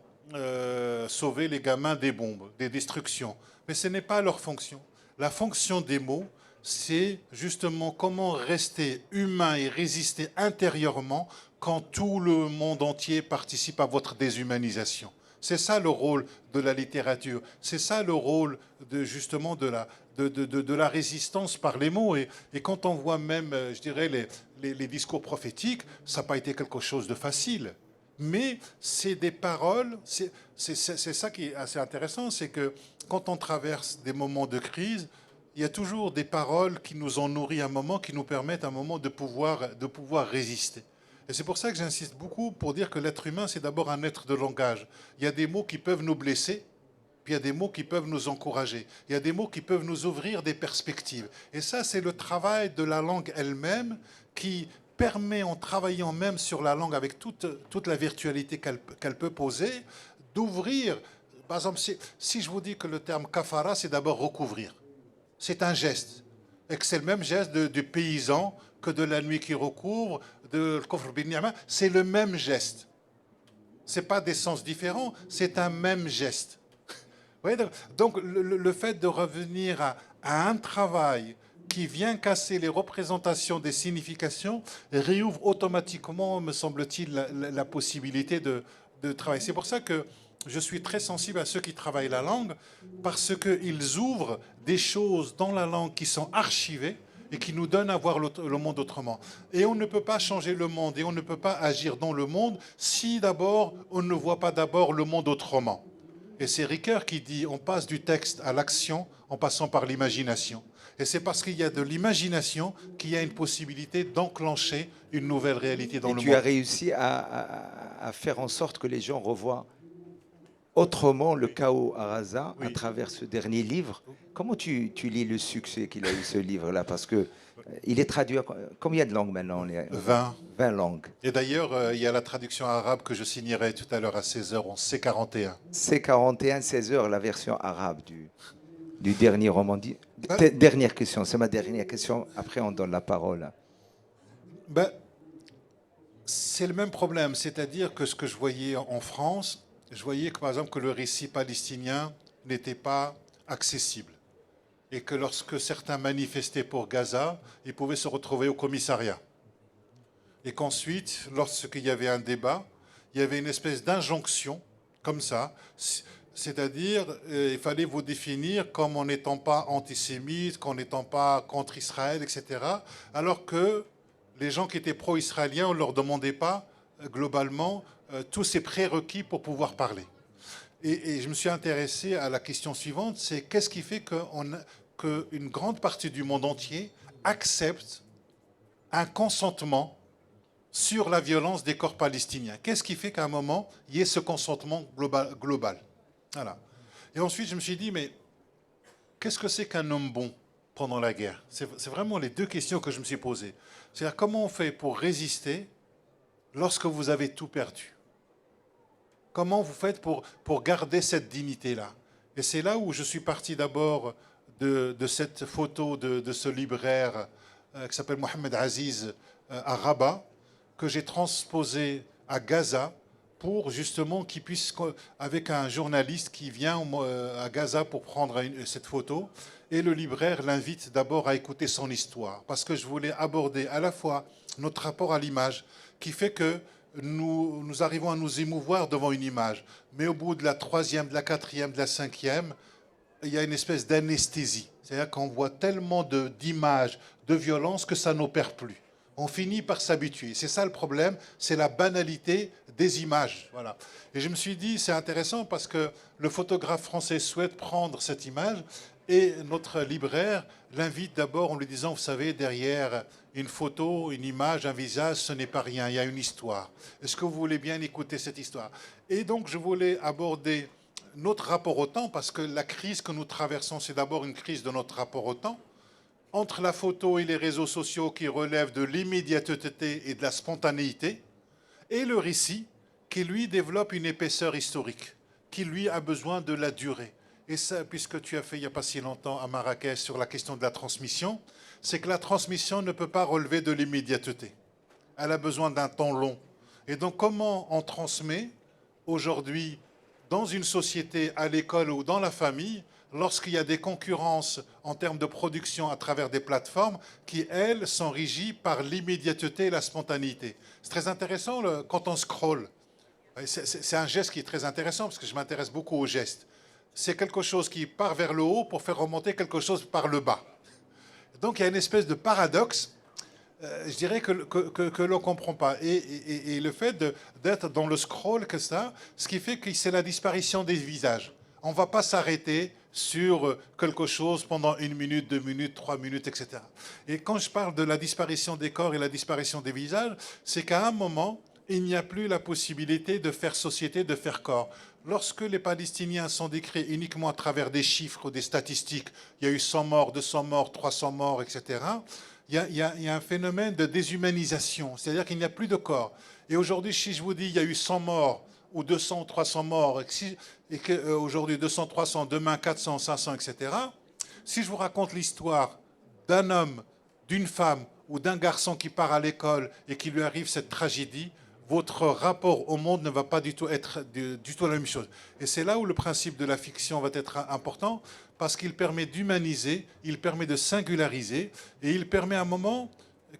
sauver les gamins des bombes, des destructions. Mais ce n'est pas leur fonction. La fonction des mots, c'est justement comment rester humain et résister intérieurement quand tout le monde entier participe à votre déshumanisation. C'est ça le rôle de la littérature. C'est ça le rôle justement de la résistance par les mots. Et quand on voit même, je dirais, les discours prophétiques, ça n'a pas été quelque chose de facile. Mais c'est des paroles, c'est ça qui est assez intéressant, c'est que quand on traverse des moments de crise, il y a toujours des paroles qui nous ont nourri un moment, qui nous permettent un moment de pouvoir résister. Et c'est pour ça que j'insiste beaucoup pour dire que l'être humain, c'est d'abord un être de langage. Il y a des mots qui peuvent nous blesser, puis il y a des mots qui peuvent nous encourager. Il y a des mots qui peuvent nous ouvrir des perspectives. Et ça, c'est le travail de la langue elle-même qui permet, en travaillant même sur la langue avec toute la virtualité qu'elle peut poser, d'ouvrir. Par exemple, si je vous dis que le terme kafara, c'est d'abord recouvrir. C'est un geste. Et que c'est le même geste du paysan que de la nuit qui recouvre, de Kofr bin Ni'ma. C'est le même geste. Ce n'est pas des sens différents, c'est un même geste. Oui, donc le fait de revenir à un travail qui vient casser les représentations des significations réouvre automatiquement, me semble-t-il, la possibilité de travailler. C'est pour ça que je suis très sensible à ceux qui travaillent la langue, parce qu'ils ouvrent des choses dans la langue qui sont archivées et qui nous donnent à voir le monde autrement. Et on ne peut pas changer le monde et on ne peut pas agir dans le monde si d'abord on ne voit pas d'abord le monde autrement. Et c'est Ricoeur qui dit on passe du texte à l'action en passant par l'imagination. Et c'est parce qu'il y a de l'imagination qu'il y a une possibilité d'enclencher une nouvelle réalité dans Et le tu as monde. réussi à faire en sorte que les gens revoient autrement le chaos à Gaza à Oui. travers ce dernier livre. Comment tu lis le succès qu'il a eu ce livre-là? Parce que il est traduit à combien de langues maintenant? 20. 20 langues. Et d'ailleurs, il y a la traduction arabe que je signerai tout à l'heure à 16 h en C41. C41, 16 heures, la version arabe du dernier roman. Ben- Dernière question, c'est ma dernière question. Après, on donne la parole. Ben, c'est le même problème, c'est-à-dire que ce que je voyais en France, je voyais que par exemple que le récit palestinien n'était pas accessible et que lorsque certains manifestaient pour Gaza, ils pouvaient se retrouver au commissariat. Et qu'ensuite, lorsqu'il y avait un débat, il y avait une espèce d'injonction comme ça, c'est-à-dire il fallait vous définir comme en n'étant pas antisémite, qu'en n'étant pas contre Israël, etc. Alors que les gens qui étaient pro-israéliens, on ne leur demandait pas globalement tous ces prérequis pour pouvoir parler. Et je me suis intéressé à la question suivante, c'est qu'est-ce qui fait qu'une grande partie du monde entier accepte un consentement sur la violence des corps palestiniens? Qu'est-ce qui fait qu'à un moment, il y ait ce consentement global? Voilà. Et ensuite, je me suis dit, mais qu'est-ce que c'est qu'un homme bon pendant la guerre? C'est vraiment les deux questions que je me suis posées. C'est-à-dire, comment on fait pour résister lorsque vous avez tout perdu? Comment vous faites pour garder cette dignité-là? Et c'est là où je suis parti d'abord de cette photo de ce libraire qui s'appelle Mohamed Aziz à Rabat, que j'ai transposé à Gaza pour justement qu'il puisse, avec un journaliste qui vient à Gaza pour prendre cette photo, et le libraire l'invite d'abord à écouter son histoire, parce que je voulais aborder à la fois notre rapport à l'image, qui fait que nous arrivons à nous émouvoir devant une image, mais au bout de la troisième, de la quatrième, de la cinquième, il y a une espèce d'anesthésie. C'est-à-dire qu'on voit tellement d'images, de violence que ça n'opère plus. On finit par s'habituer. C'est ça le problème, c'est la banalité des images. Voilà. Et je me suis dit, c'est intéressant parce que le photographe français souhaite prendre cette image et notre libraire l'invite d'abord en lui disant, vous savez, derrière une photo, une image, un visage, ce n'est pas rien, il y a une histoire. Est-ce que vous voulez bien écouter cette histoire? Et donc je voulais aborder notre rapport au temps, parce que la crise que nous traversons, c'est d'abord une crise de notre rapport au temps, entre la photo et les réseaux sociaux qui relèvent de l'immédiateté et de la spontanéité, et le récit qui, lui, développe une épaisseur historique, qui, lui, a besoin de la durée. Et ça, puisque tu as fait il n'y a pas si longtemps à Marrakech sur la question de la transmission, c'est que la transmission ne peut pas relever de l'immédiateté. Elle a besoin d'un temps long. Et donc, comment on transmet aujourd'hui dans une société, à l'école ou dans la famille, lorsqu'il y a des concurrences en termes de production à travers des plateformes qui, elles, sont régies par l'immédiateté et la spontanéité. C'est très intéressant quand on scrolle. C'est un geste qui est très intéressant parce que je m'intéresse beaucoup aux gestes. C'est quelque chose qui part vers le haut pour faire remonter quelque chose par le bas. Donc il y a une espèce de paradoxe, je dirais, que l'on ne comprend pas. Et le fait d'être dans le scroll que ça, ce qui fait que c'est la disparition des visages. On ne va pas s'arrêter sur quelque chose pendant 1 minute, 2 minutes, 3 minutes, etc. Et quand je parle de la disparition des corps et la disparition des visages, c'est qu'à un moment, il n'y a plus la possibilité de faire société, de faire corps. Lorsque les Palestiniens sont décrits uniquement à travers des chiffres ou des statistiques, il y a eu 100 morts, 200 morts, 300 morts, etc., il y a un phénomène de déshumanisation, c'est-à-dire qu'il n'y a plus de corps. Et aujourd'hui, si je vous dis qu'il y a eu 100 morts, ou 200 ou 300 morts, et qu'aujourd'hui 200, 300, demain 400, 500, etc., si je vous raconte l'histoire d'un homme, d'une femme ou d'un garçon qui part à l'école et qui lui arrive cette tragédie, votre rapport au monde ne va pas du tout être du tout la même chose. Et c'est là où le principe de la fiction va être important, parce qu'il permet d'humaniser, il permet de singulariser, et il permet à un moment,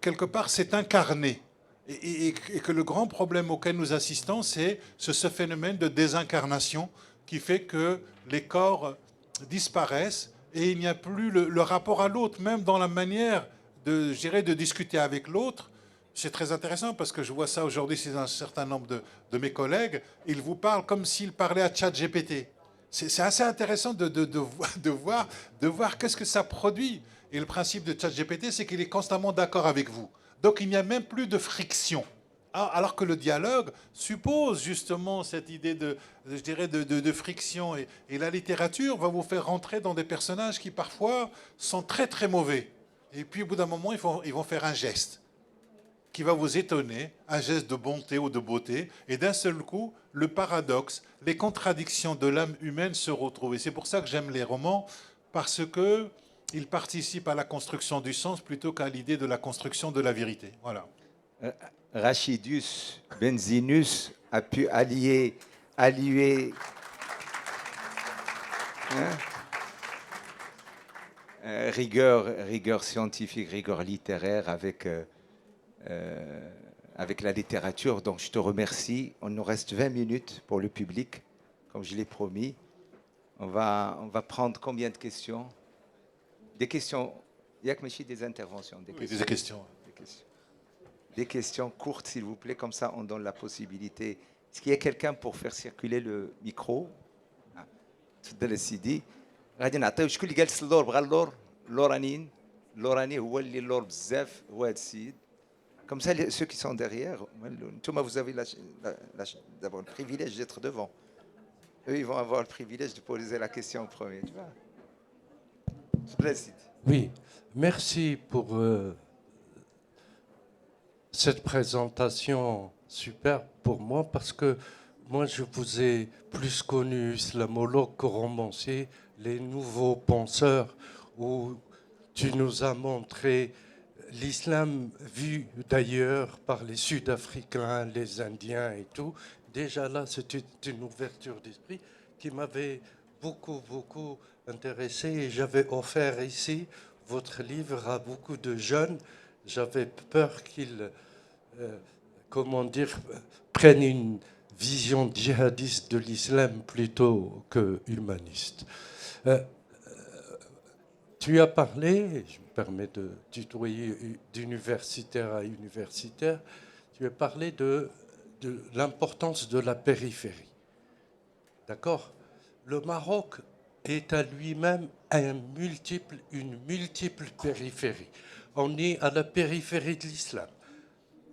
quelque part, c'est incarné. Et que le grand problème auquel nous assistons, c'est ce phénomène de désincarnation qui fait que les corps disparaissent et il n'y a plus le rapport à l'autre, même dans la manière de, je dirais, de discuter avec l'autre. C'est très intéressant parce que je vois ça aujourd'hui chez un certain nombre de mes collègues. Ils vous parlent comme s'ils parlaient à ChatGPT. C'est assez intéressant de voir qu'est-ce que ça produit. Et le principe de ChatGPT, c'est qu'il est constamment d'accord avec vous. Donc il n'y a même plus de friction. Alors que le dialogue suppose justement cette idée je dirais de friction. Et la littérature va vous faire rentrer dans des personnages qui parfois sont très très mauvais. Et puis au bout d'un moment, ils vont faire un geste qui va vous étonner, un geste de bonté ou de beauté, et d'un seul coup, le paradoxe, les contradictions de l'âme humaine se retrouvent. Et c'est pour ça que j'aime les romans, parce qu'ils participent à la construction du sens plutôt qu'à l'idée de la construction de la vérité. Voilà. Rachidus Benzinus a pu allier hein, rigueur scientifique, rigueur littéraire avec la littérature. Donc je te remercie. On nous reste 20 minutes pour le public, comme je l'ai promis. On va prendre combien de questions? Des questions. Il y a que des interventions. Des questions. Des questions courtes, s'il vous plaît. Comme ça, on donne la possibilité. Est-ce qu'il y a quelqu'un pour faire circuler le micro? تفضل سيدي. غادي نعطيو شكون اللي جالس اللور بغى اللور اللوراني هو اللي اللور بزاف هو هذا السيد. Comme ça, ceux qui sont derrière, Thomas, vous avez d'abord le privilège d'être devant. Eux, ils vont avoir le privilège de poser la question en premier. Tu vois? Oui, merci pour cette présentation superbe pour moi, parce que moi, je vous ai plus connu islamologue que romancier, les nouveaux penseurs, où tu nous as montré l'islam vu d'ailleurs par les Sud-Africains, les Indiens et tout. Déjà là, c'était une ouverture d'esprit qui m'avait beaucoup intéressé. Et j'avais offert ici votre livre à beaucoup de jeunes. J'avais peur qu'ils, prennent une vision djihadiste de l'islam plutôt que humaniste. Tu as parlé, je me permets de tutoyer d'universitaire à universitaire, tu as parlé de l'importance de la périphérie. D'accord? Le Maroc est à lui-même une multiple périphérie. On est à la périphérie de l'islam.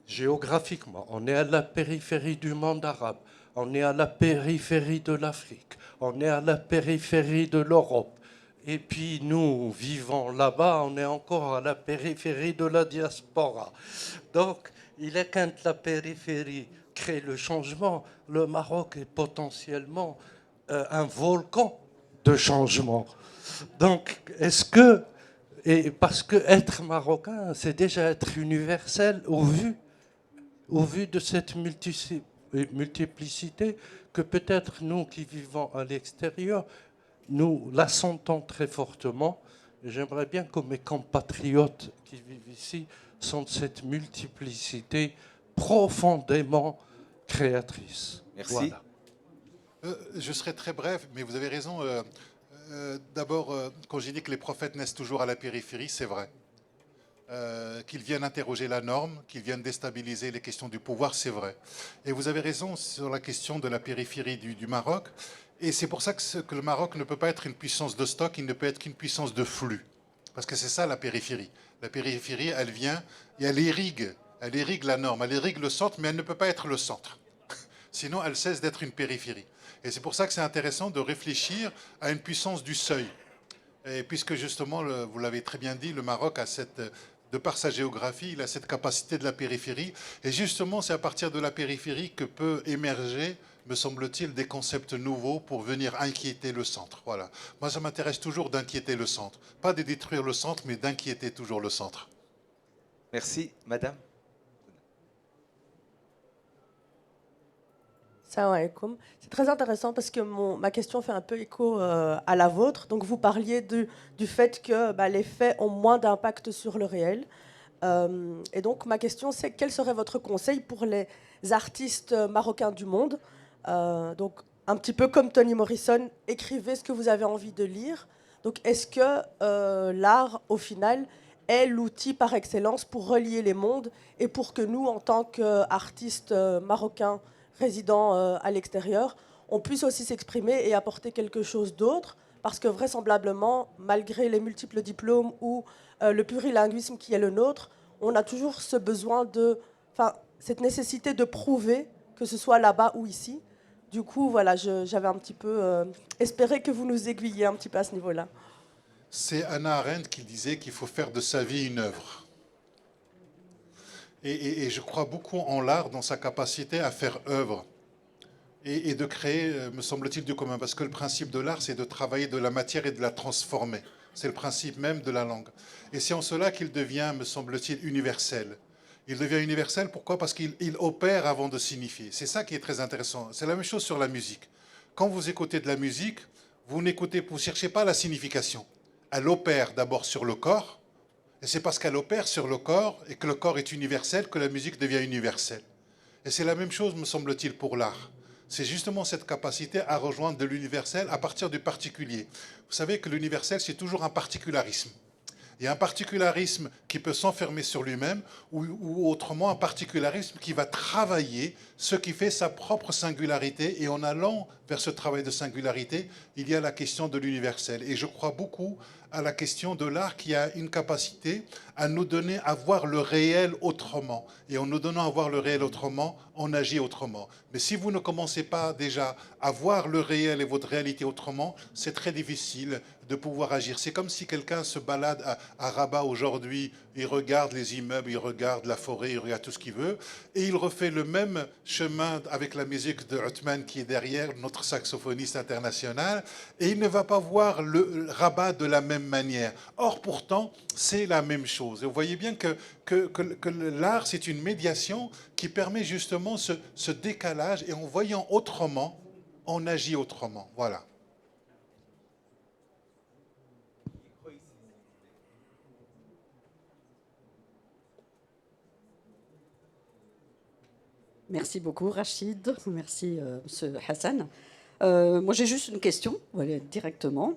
Géographiquement, on est à la périphérie du monde arabe, on est à la périphérie de l'Afrique, on est à la périphérie de l'Europe. Et puis nous vivons là-bas, on est encore à la périphérie de la diaspora. Donc, il est quand la périphérie crée le changement, le Maroc est potentiellement un volcan de changement. Donc, est-ce que, et parce que être marocain, c'est déjà être universel au vu de cette multiplicité, que peut-être nous qui vivons à l'extérieur, nous la sentons très fortement. J'aimerais bien que mes compatriotes qui vivent ici sentent cette multiplicité profondément créatrice. Merci. Voilà. Je serai très bref, mais vous avez raison. D'abord, quand j'ai dit que les prophètes naissent toujours à la périphérie, c'est vrai. Qu'ils viennent interroger la norme, qu'ils viennent déstabiliser les questions du pouvoir, c'est vrai. Et vous avez raison sur la question de la périphérie du Maroc. Et c'est pour ça que le Maroc ne peut pas être une puissance de stock, il ne peut être qu'une puissance de flux. Parce que c'est ça la périphérie. La périphérie, elle vient et elle irrigue la norme, elle irrigue le centre, mais elle ne peut pas être le centre. Sinon, elle cesse d'être une périphérie. Et c'est pour ça que c'est intéressant de réfléchir à une puissance du seuil. Et puisque justement, vous l'avez très bien dit, le Maroc a de par sa géographie, il a cette capacité de la périphérie. Et justement, c'est à partir de la périphérie que peut émerger, me semble-t-il, des concepts nouveaux pour venir inquiéter le centre. Voilà. Moi, ça m'intéresse toujours d'inquiéter le centre. Pas de détruire le centre, mais d'inquiéter toujours le centre. Merci, madame. Salam alaikum. C'est très intéressant parce que ma question fait un peu écho à la vôtre. Donc vous parliez du fait que les faits ont moins d'impact sur le réel. Et donc ma question c'est quel serait votre conseil pour les artistes marocains du monde? Donc un petit peu comme Toni Morrison, écrivez ce que vous avez envie de lire. Donc est-ce que l'art au final est l'outil par excellence pour relier les mondes et pour que nous en tant qu'artistes marocains résidant à l'extérieur, on puisse aussi s'exprimer et apporter quelque chose d'autre, parce que vraisemblablement, malgré les multiples diplômes ou le plurilinguisme qui est le nôtre, on a toujours ce besoin cette nécessité de prouver, que ce soit là-bas ou ici. Du coup, voilà, j'avais un petit peu espéré que vous nous aiguilliez un petit peu à ce niveau-là. C'est Hannah Arendt qui disait qu'il faut faire de sa vie une œuvre. Et je crois beaucoup en l'art, dans sa capacité à faire œuvre et de créer, me semble-t-il, du commun. Parce que le principe de l'art, c'est de travailler de la matière et de la transformer. C'est le principe même de la langue. Et c'est en cela qu'il devient, me semble-t-il, universel. Il devient universel, pourquoi? Parce qu'il opère avant de signifier. C'est ça qui est très intéressant. C'est la même chose sur la musique. Quand vous écoutez de la musique, vous ne cherchez pas la signification. Elle opère d'abord sur le corps, et c'est parce qu'elle opère sur le corps et que le corps est universel que la musique devient universelle. Et c'est la même chose, me semble-t-il, pour l'art. C'est justement cette capacité à rejoindre de l'universel à partir du particulier. Vous savez que l'universel, c'est toujours un particularisme. Il y a un particularisme qui peut s'enfermer sur lui-même ou autrement un particularisme qui va travailler ce qui fait sa propre singularité. Et en allant vers ce travail de singularité, il y a la question de l'universel. Et je crois beaucoup à la question de l'art qui a une capacité à nous donner à voir le réel autrement. Et en nous donnant à voir le réel autrement, on agit autrement. Mais si vous ne commencez pas déjà à voir le réel et votre réalité autrement, c'est très difficile de pouvoir agir. C'est comme si quelqu'un se balade à Rabat aujourd'hui, il regarde les immeubles, il regarde la forêt, il regarde tout ce qu'il veut, et il refait le même chemin avec la musique de Othman qui est derrière, notre saxophoniste international, et il ne va pas voir le Rabat de la même manière. Or, pourtant, c'est la même chose. Et vous voyez bien que l'art, c'est une médiation qui permet justement ce décalage, et en voyant autrement, on agit autrement. Voilà. Merci beaucoup, Rachid. Merci, Monsieur Hassan. Moi, j'ai juste une question, voilà, directement.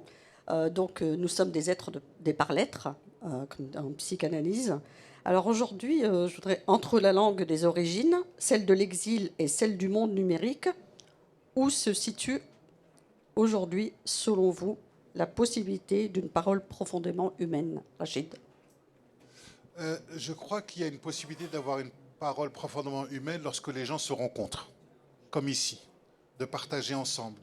Nous sommes des êtres des par-lettres, en psychanalyse. Alors aujourd'hui, je voudrais, entre la langue des origines, celle de l'exil et celle du monde numérique, où se situe aujourd'hui, selon vous, la possibilité d'une parole profondément humaine, Rachid? Je crois qu'il y a une possibilité d'avoir une parole profondément humaine lorsque les gens se rencontrent, comme ici, de partager ensemble,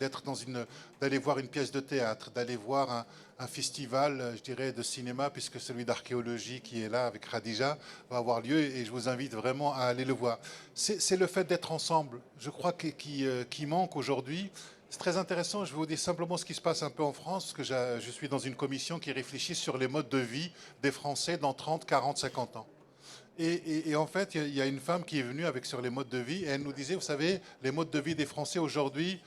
d'aller voir une pièce de théâtre, d'aller voir un festival, je dirais, de cinéma, puisque celui d'archéologie qui est là avec Khadija va avoir lieu, et je vous invite vraiment à aller le voir. C'est le fait d'être ensemble, je crois, qui manque aujourd'hui. C'est très intéressant, je vais vous dire simplement ce qui se passe un peu en France, parce que je suis dans une commission qui réfléchit sur les modes de vie des Français dans 30, 40, 50 ans. Et en fait, il y a une femme qui est venue sur les modes de vie, et elle nous disait, vous savez, les modes de vie des Français aujourd'hui,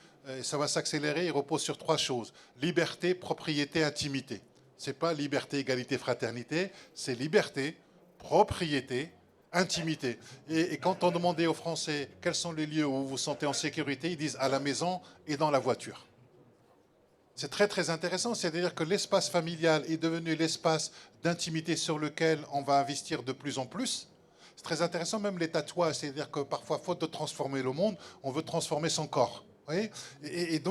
ça va s'accélérer, ils reposent sur 3 choses. Liberté, propriété, intimité. C'est pas liberté, égalité, fraternité, c'est liberté, propriété, intimité. Et quand on demandait aux Français quels sont les lieux où vous vous sentez en sécurité, ils disent à la maison et dans la voiture. C'est très très intéressant, c'est-à-dire que l'espace familial est devenu l'espace d'intimité sur lequel on va investir de plus en plus. C'est très intéressant, même les tatouages, c'est-à-dire que parfois, faute de transformer le monde, on veut transformer son corps. Vous voyez, et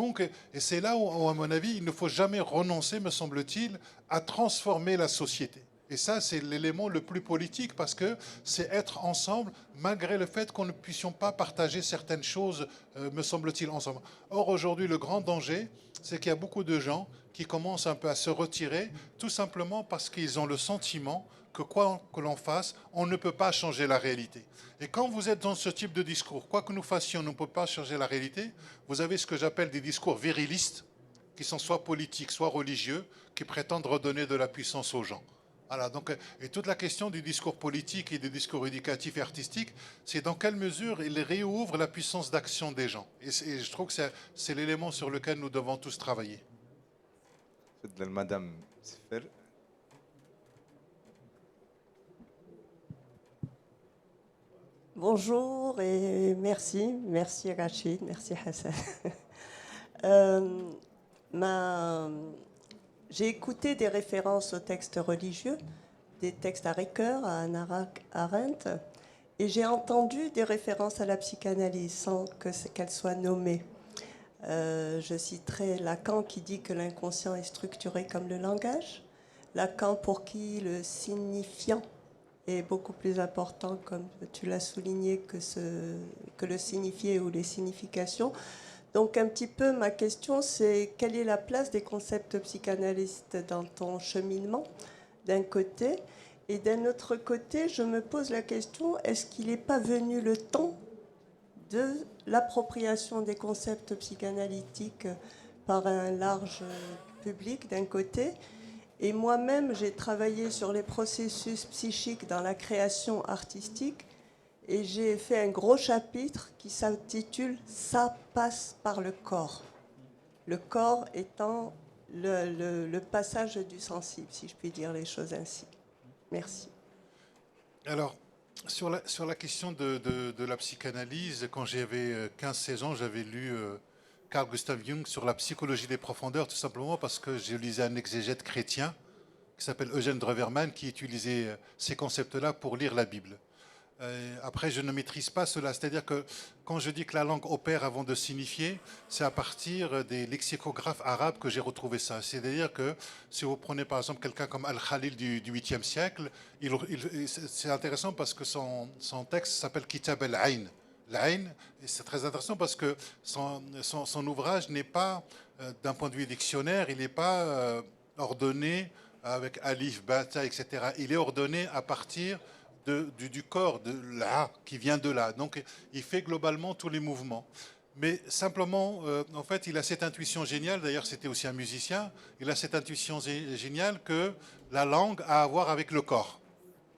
c'est là où, à mon avis, il ne faut jamais renoncer, me semble-t-il, à transformer la société. Et ça, c'est l'élément le plus politique, parce que c'est être ensemble, malgré le fait qu'on ne puissions pas partager certaines choses, me semble-t-il, ensemble. Or, aujourd'hui, le grand danger, c'est qu'il y a beaucoup de gens qui commencent un peu à se retirer, tout simplement parce qu'ils ont le sentiment que quoi que l'on fasse, on ne peut pas changer la réalité. Et quand vous êtes dans ce type de discours, quoi que nous fassions, on ne peut pas changer la réalité, vous avez ce que j'appelle des discours virilistes, qui sont soit politiques, soit religieux, qui prétendent redonner de la puissance aux gens. Voilà, donc, et toute la question du discours politique et du discours éducatif et artistique, c'est dans quelle mesure il réouvre la puissance d'action des gens. Et je trouve que c'est l'élément sur lequel nous devons tous travailler. Madame Sfer. Bonjour et merci Rachid, merci Hassan. J'ai écouté des références aux textes religieux, des textes à Ricoeur, à Hannah Arendt, et j'ai entendu des références à la psychanalyse sans qu'elles soient nommées. Je citerai Lacan qui dit que l'inconscient est structuré comme le langage. Lacan pour qui le signifiant est beaucoup plus important, comme tu l'as souligné, que le signifié ou les significations. Donc un petit peu ma question, c'est quelle est la place des concepts psychanalystes dans ton cheminement, d'un côté, et d'un autre côté, je me pose la question, est-ce qu'il n'est pas venu le temps de l'appropriation des concepts psychanalytiques par un large public d'un côté. Et moi-même, j'ai travaillé sur les processus psychiques dans la création artistique et j'ai fait un gros chapitre qui s'intitule « Ça passe par le corps ». Le corps étant le passage du sensible, si je puis dire les choses ainsi. Merci. Alors, sur la question de la psychanalyse, quand j'avais 15-16 ans, j'avais lu Carl Gustav Jung sur la psychologie des profondeurs, tout simplement parce que je lisais un exégète chrétien qui s'appelle Eugène Drewermann, qui utilisait ces concepts-là pour lire la Bible. Après, je ne maîtrise pas cela. C'est-à-dire que quand je dis que la langue opère avant de signifier, c'est à partir des lexicographes arabes que j'ai retrouvé ça. C'est-à-dire que si vous prenez par exemple quelqu'un comme Al-Khalil du 8e siècle, c'est intéressant parce que son texte s'appelle Kitab al-Ain. L'Ain, c'est très intéressant parce que son ouvrage n'est pas, d'un point de vue dictionnaire, il n'est pas ordonné avec alif, bata, etc. Il est ordonné à partir du corps, de là, qui vient de là. Donc, il fait globalement tous les mouvements. Mais simplement, en fait, il a cette intuition géniale, d'ailleurs, c'était aussi un musicien, il a cette intuition géniale que la langue a à voir avec le corps.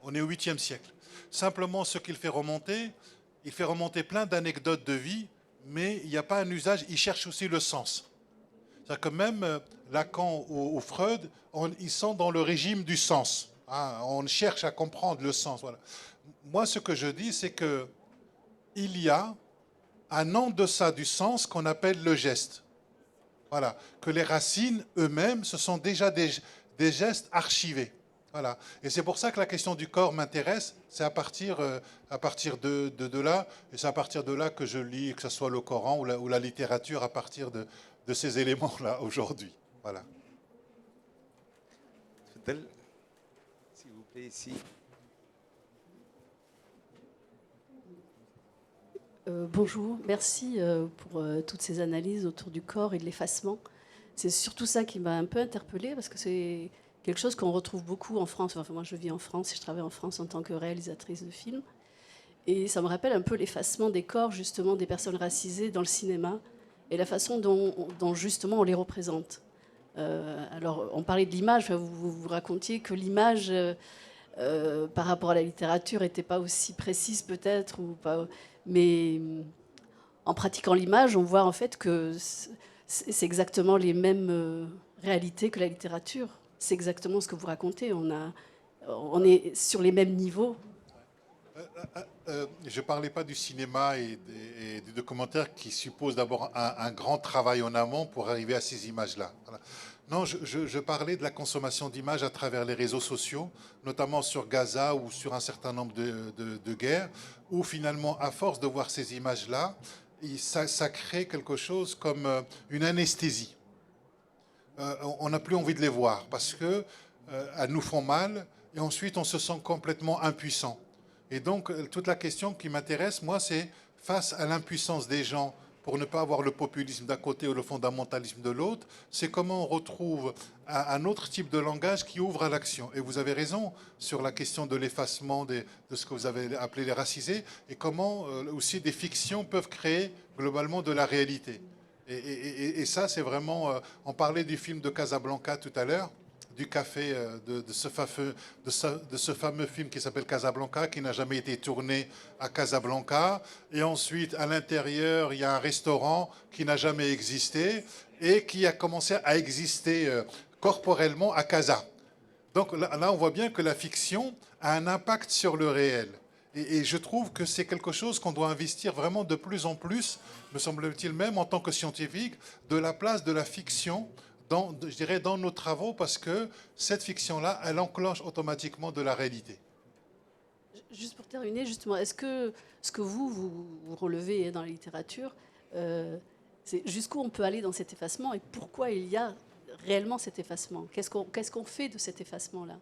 On est au 8e siècle. Simplement, ce qu'il fait remonter, il fait remonter plein d'anecdotes de vie, mais il n'y a pas un usage, il cherche aussi le sens. C'est-à-dire que même Lacan ou Freud, ils sont dans le régime du sens. On cherche à comprendre le sens. Voilà. Moi, ce que je dis, c'est que il y a un en deçà du sens qu'on appelle le geste. Voilà. Que les racines eux-mêmes, ce sont déjà des gestes archivés. Voilà. Et c'est pour ça que la question du corps m'intéresse. C'est à partir de là, et c'est à partir de là que je lis, que ce soit le Coran ou la littérature, à partir de ces éléments-là aujourd'hui. Voilà. S'il vous plaît, ici. Bonjour, merci pour toutes ces analyses autour du corps et de l'effacement. C'est surtout ça qui m'a un peu interpellée parce que c'est quelque chose qu'on retrouve beaucoup en France. Enfin, moi, je vis en France et je travaille en France en tant que réalisatrice de films. Et ça me rappelle un peu l'effacement des corps, justement, des personnes racisées dans le cinéma et la façon dont justement, on les représente. Alors, on parlait de l'image, vous racontiez que l'image, par rapport à la littérature, n'était pas aussi précise peut-être, ou pas, mais en pratiquant l'image, on voit en fait que c'est exactement les mêmes réalités que la littérature. C'est exactement ce que vous racontez. On est sur les mêmes niveaux. Je ne parlais pas du cinéma et du documentaire qui suppose d'abord un grand travail en amont pour arriver à ces images-là. Voilà. Non, je parlais de la consommation d'images à travers les réseaux sociaux, notamment sur Gaza ou sur un certain nombre de guerres, où finalement, à force de voir ces images-là, ça crée quelque chose comme une anesthésie. On n'a plus envie de les voir parce qu'elles nous font mal et ensuite on se sent complètement impuissant. Et donc, toute la question qui m'intéresse, moi, c'est face à l'impuissance des gens pour ne pas avoir le populisme d'un côté ou le fondamentalisme de l'autre, c'est comment on retrouve un autre type de langage qui ouvre à l'action. Et vous avez raison sur la question de l'effacement de ce que vous avez appelé les racisés, et comment aussi des fictions peuvent créer globalement de la réalité. Et ça, c'est vraiment... on parlait du film de Casablanca tout à l'heure, du café, de ce fameux film qui s'appelle Casablanca, qui n'a jamais été tourné à Casablanca. Et ensuite, à l'intérieur, il y a un restaurant qui n'a jamais existé et qui a commencé à exister corporellement à Casa. Donc là, on voit bien que la fiction a un impact sur le réel. Et je trouve que c'est quelque chose qu'on doit investir vraiment de plus en plus, me semble-t-il même, en tant que scientifique, de la place de la fiction je dirais dans nos travaux, parce que cette fiction-là, elle enclenche automatiquement de la réalité. Juste pour terminer, justement, est-ce que ce que vous relevez dans la littérature, C'est jusqu'où on peut aller dans cet effacement et pourquoi il y a réellement cet effacement. Qu'est-ce qu'on fait de cet effacement-là?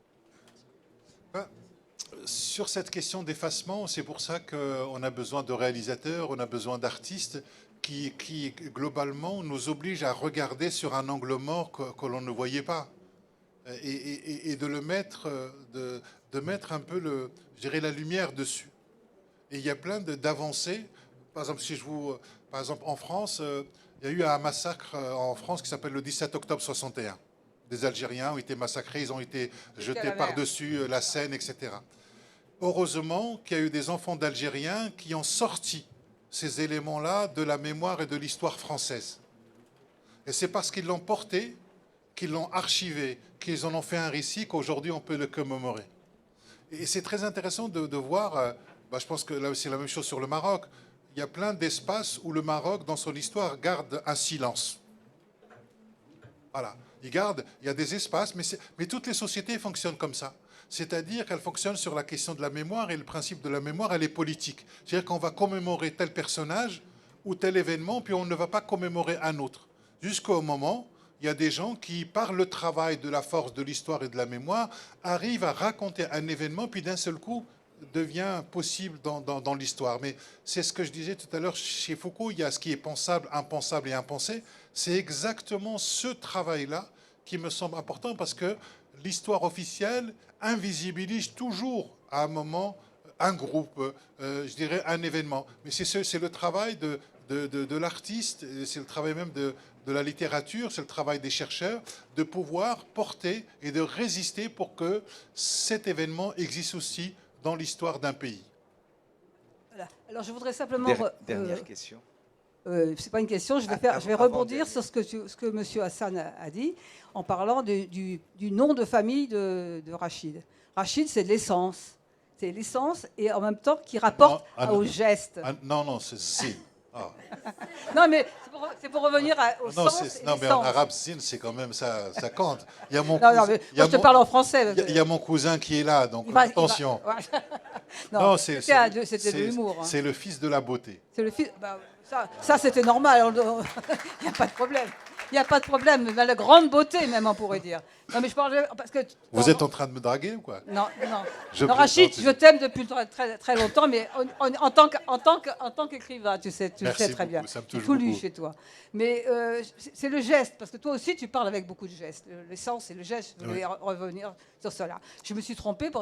Sur cette question d'effacement, c'est pour ça qu'on a besoin de réalisateurs, on a besoin d'artistes qui, globalement, nous obligent à regarder sur un angle mort que l'on ne voyait pas. Et de le mettre, de mettre un peu, je dirais, la lumière dessus. Et il y a plein d'avancées. Par exemple, par exemple, en France, il y a eu un massacre en France qui s'appelle le 17 octobre 61. Des Algériens ont été massacrés, ils ont été jetés par-dessus la Seine, etc. Heureusement qu'il y a eu des enfants d'Algériens qui ont sorti ces éléments-là de la mémoire et de l'histoire française. Et c'est parce qu'ils l'ont porté, qu'ils l'ont archivé, qu'ils en ont fait un récit qu'aujourd'hui on peut le commémorer. Et c'est très intéressant de voir, je pense que là c'est la même chose sur le Maroc, il y a plein d'espaces où le Maroc, dans son histoire, garde un silence. Voilà, il y a des espaces, mais toutes les sociétés fonctionnent comme ça. C'est-à-dire qu'elles fonctionnent sur la question de la mémoire, et le principe de la mémoire, elle est politique. C'est-à-dire qu'on va commémorer tel personnage ou tel événement, puis on ne va pas commémorer un autre. Jusqu'au moment, il y a des gens qui, par le travail de la force de l'histoire et de la mémoire, arrivent à raconter un événement, puis d'un seul coup, devient possible dans l'histoire. Mais c'est ce que je disais tout à l'heure, chez Foucault, il y a ce qui est pensable, impensable et impensé. C'est exactement ce travail-là qui me semble important, parce que l'histoire officielle invisibilise toujours à un moment un groupe, je dirais un événement. Mais c'est le travail de l'artiste, c'est le travail même de la littérature, c'est le travail des chercheurs, de pouvoir porter et de résister pour que cet événement existe aussi dans l'histoire d'un pays. Voilà. Alors je voudrais simplement... Dernière question. C'est pas une question, je vais rebondir sur ce que M. Hassan a dit, en parlant du nom de famille de Rachid. Rachid, c'est l'essence. C'est l'essence, et en même temps qui rapporte au geste. Non, c'est zin. Oh. Non, mais c'est pour revenir au sens. Non, mais en arabe, zin, c'est quand même ça compte. Il y a moi, je te parle en français. Il y a mon cousin qui est là, donc attention. Non, c'était de l'humour. Hein. C'est le fils de la beauté. C'est le fils. Ça c'était normal. Il n'y a pas de problème. Il n'y a pas de problème. La grande beauté, même, on pourrait dire. Non, mais je parle parce que. Vous êtes en train de me draguer ou quoi? Non. Non, Rachid, je t'aime depuis très, très longtemps, mais en tant qu'écrivain, tu sais très bien. Ça me touche tout lu beaucoup. chez toi. Mais c'est le geste, parce que toi aussi, tu parles avec beaucoup de gestes. L'essence et le geste, je voulais revenir sur cela. Je me suis trompée,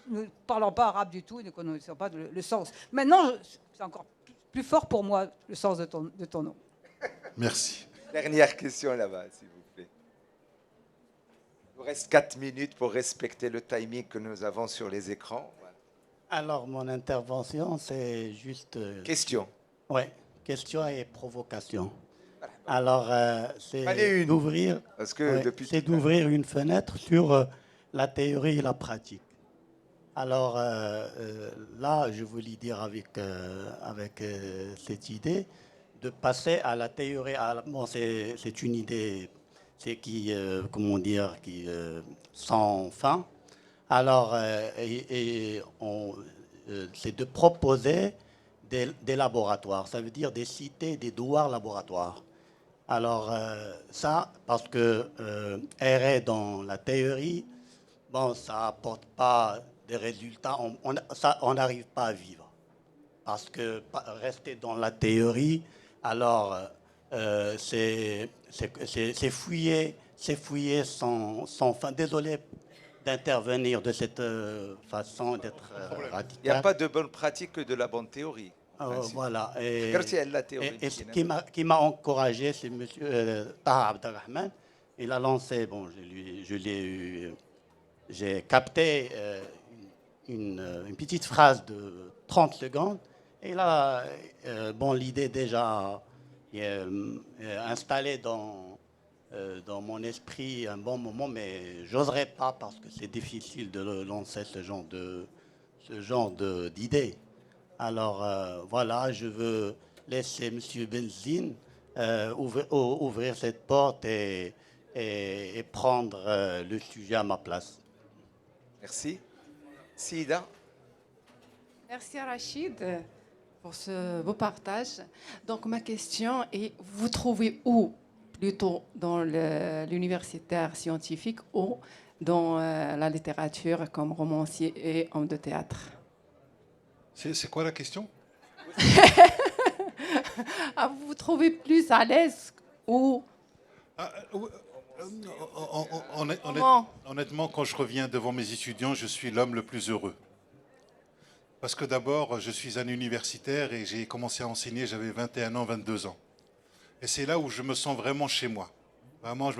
ne parlant pas arabe du tout et ne connaissant pas le sens. Maintenant, c'est encore plus fort pour moi, le sens de ton nom. Merci. Dernière question là-bas, s'il vous plaît. Il vous reste 4 minutes pour respecter le timing que nous avons sur les écrans. Voilà. Alors, mon intervention, c'est juste... Question. Oui, question et provocation. Alors, c'est d'ouvrir une fenêtre sur la théorie et la pratique. Alors, là, je voulais dire avec cette idée de passer à la théorie. Bon, c'est une idée qui sans fin. Alors, c'est de proposer des laboratoires. Ça veut dire des cités, des douars laboratoires. Alors, ça, parce que errer dans la théorie, bon, ça apporte pas des résultats. On n'arrive pas à vivre. Parce que rester dans la théorie, alors, c'est fouiller sans fin. Désolé d'intervenir de cette façon, d'être radical. Il n'y a pas de bonne pratique que de la bonne théorie. Voilà. Et ce qui m'a encouragé, c'est M. Taha Abdelrahman. Il a lancé, bon, j'ai capté une petite phrase de 30 secondes. Et là, bon, l'idée déjà installée dans mon esprit un bon moment, mais j'oserais pas parce que c'est difficile de lancer ce genre d'idée. Alors voilà, je veux laisser M. Benzine ouvrir cette porte et prendre le sujet à ma place. Merci. Sida. Merci Rachid. pour ce beau partage. Donc ma question est, vous trouvez où, plutôt dans l'universitaire scientifique ou dans la littérature comme romancier et homme de théâtre? C'est quoi la question? Vous vous trouvez plus à l'aise ou Honnêtement, quand je reviens devant mes étudiants, je suis l'homme le plus heureux. Parce que d'abord, je suis un universitaire et j'ai commencé à enseigner, j'avais 21 ans, 22 ans. Et c'est là où je me sens vraiment chez moi. Vraiment,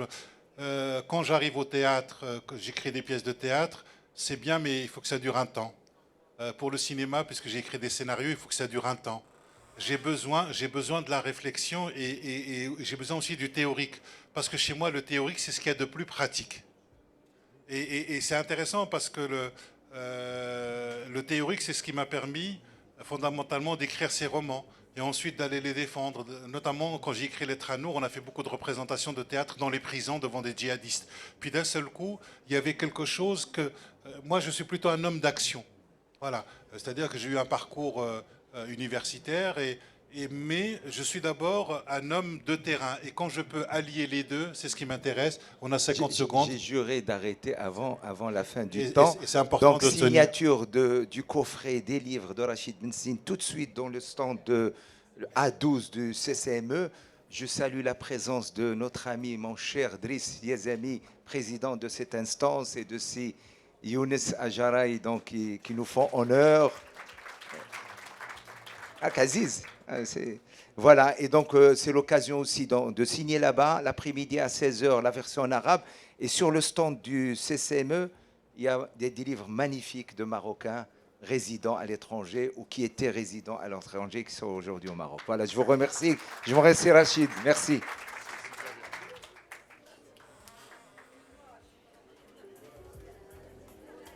quand j'arrive au théâtre, que j'écris des pièces de théâtre, c'est bien, mais il faut que ça dure un temps. Pour le cinéma, puisque j'ai écrit des scénarios, il faut que ça dure un temps. J'ai besoin de la réflexion et j'ai besoin aussi du théorique. Parce que chez moi, le théorique, c'est ce qu'il y a de plus pratique. Et c'est intéressant parce que le théorique, c'est ce qui m'a permis fondamentalement d'écrire ces romans et ensuite d'aller les défendre. Notamment quand j'ai écrit Lettre à Nour, on a fait beaucoup de représentations de théâtre dans les prisons devant des djihadistes. Puis d'un seul coup, il y avait quelque chose que... moi, je suis plutôt un homme d'action. Voilà. C'est-à-dire que j'ai eu un parcours universitaire, mais je suis d'abord un homme de terrain. Et quand je peux allier les deux, c'est ce qui m'intéresse. On a 50 secondes. J'ai juré d'arrêter avant la fin du temps. Et c'est important donc, de tenir. signature du coffret des livres de Rachid Bensin tout de suite dans le stand de A12 du CCME. Je salue la présence de notre ami, mon cher Driss Yazami, président de cette instance, et de ces Younes Ajaraï donc, qui nous font honneur. Kaziz, voilà, et donc c'est l'occasion aussi de signer là-bas, l'après-midi à 16h, la version en arabe. Et sur le stand du CCME, il y a des livres magnifiques de Marocains résidant à l'étranger ou qui étaient résidents à l'étranger, qui sont aujourd'hui au Maroc. Voilà, je vous remercie. Je vous remercie, Rachid. Merci.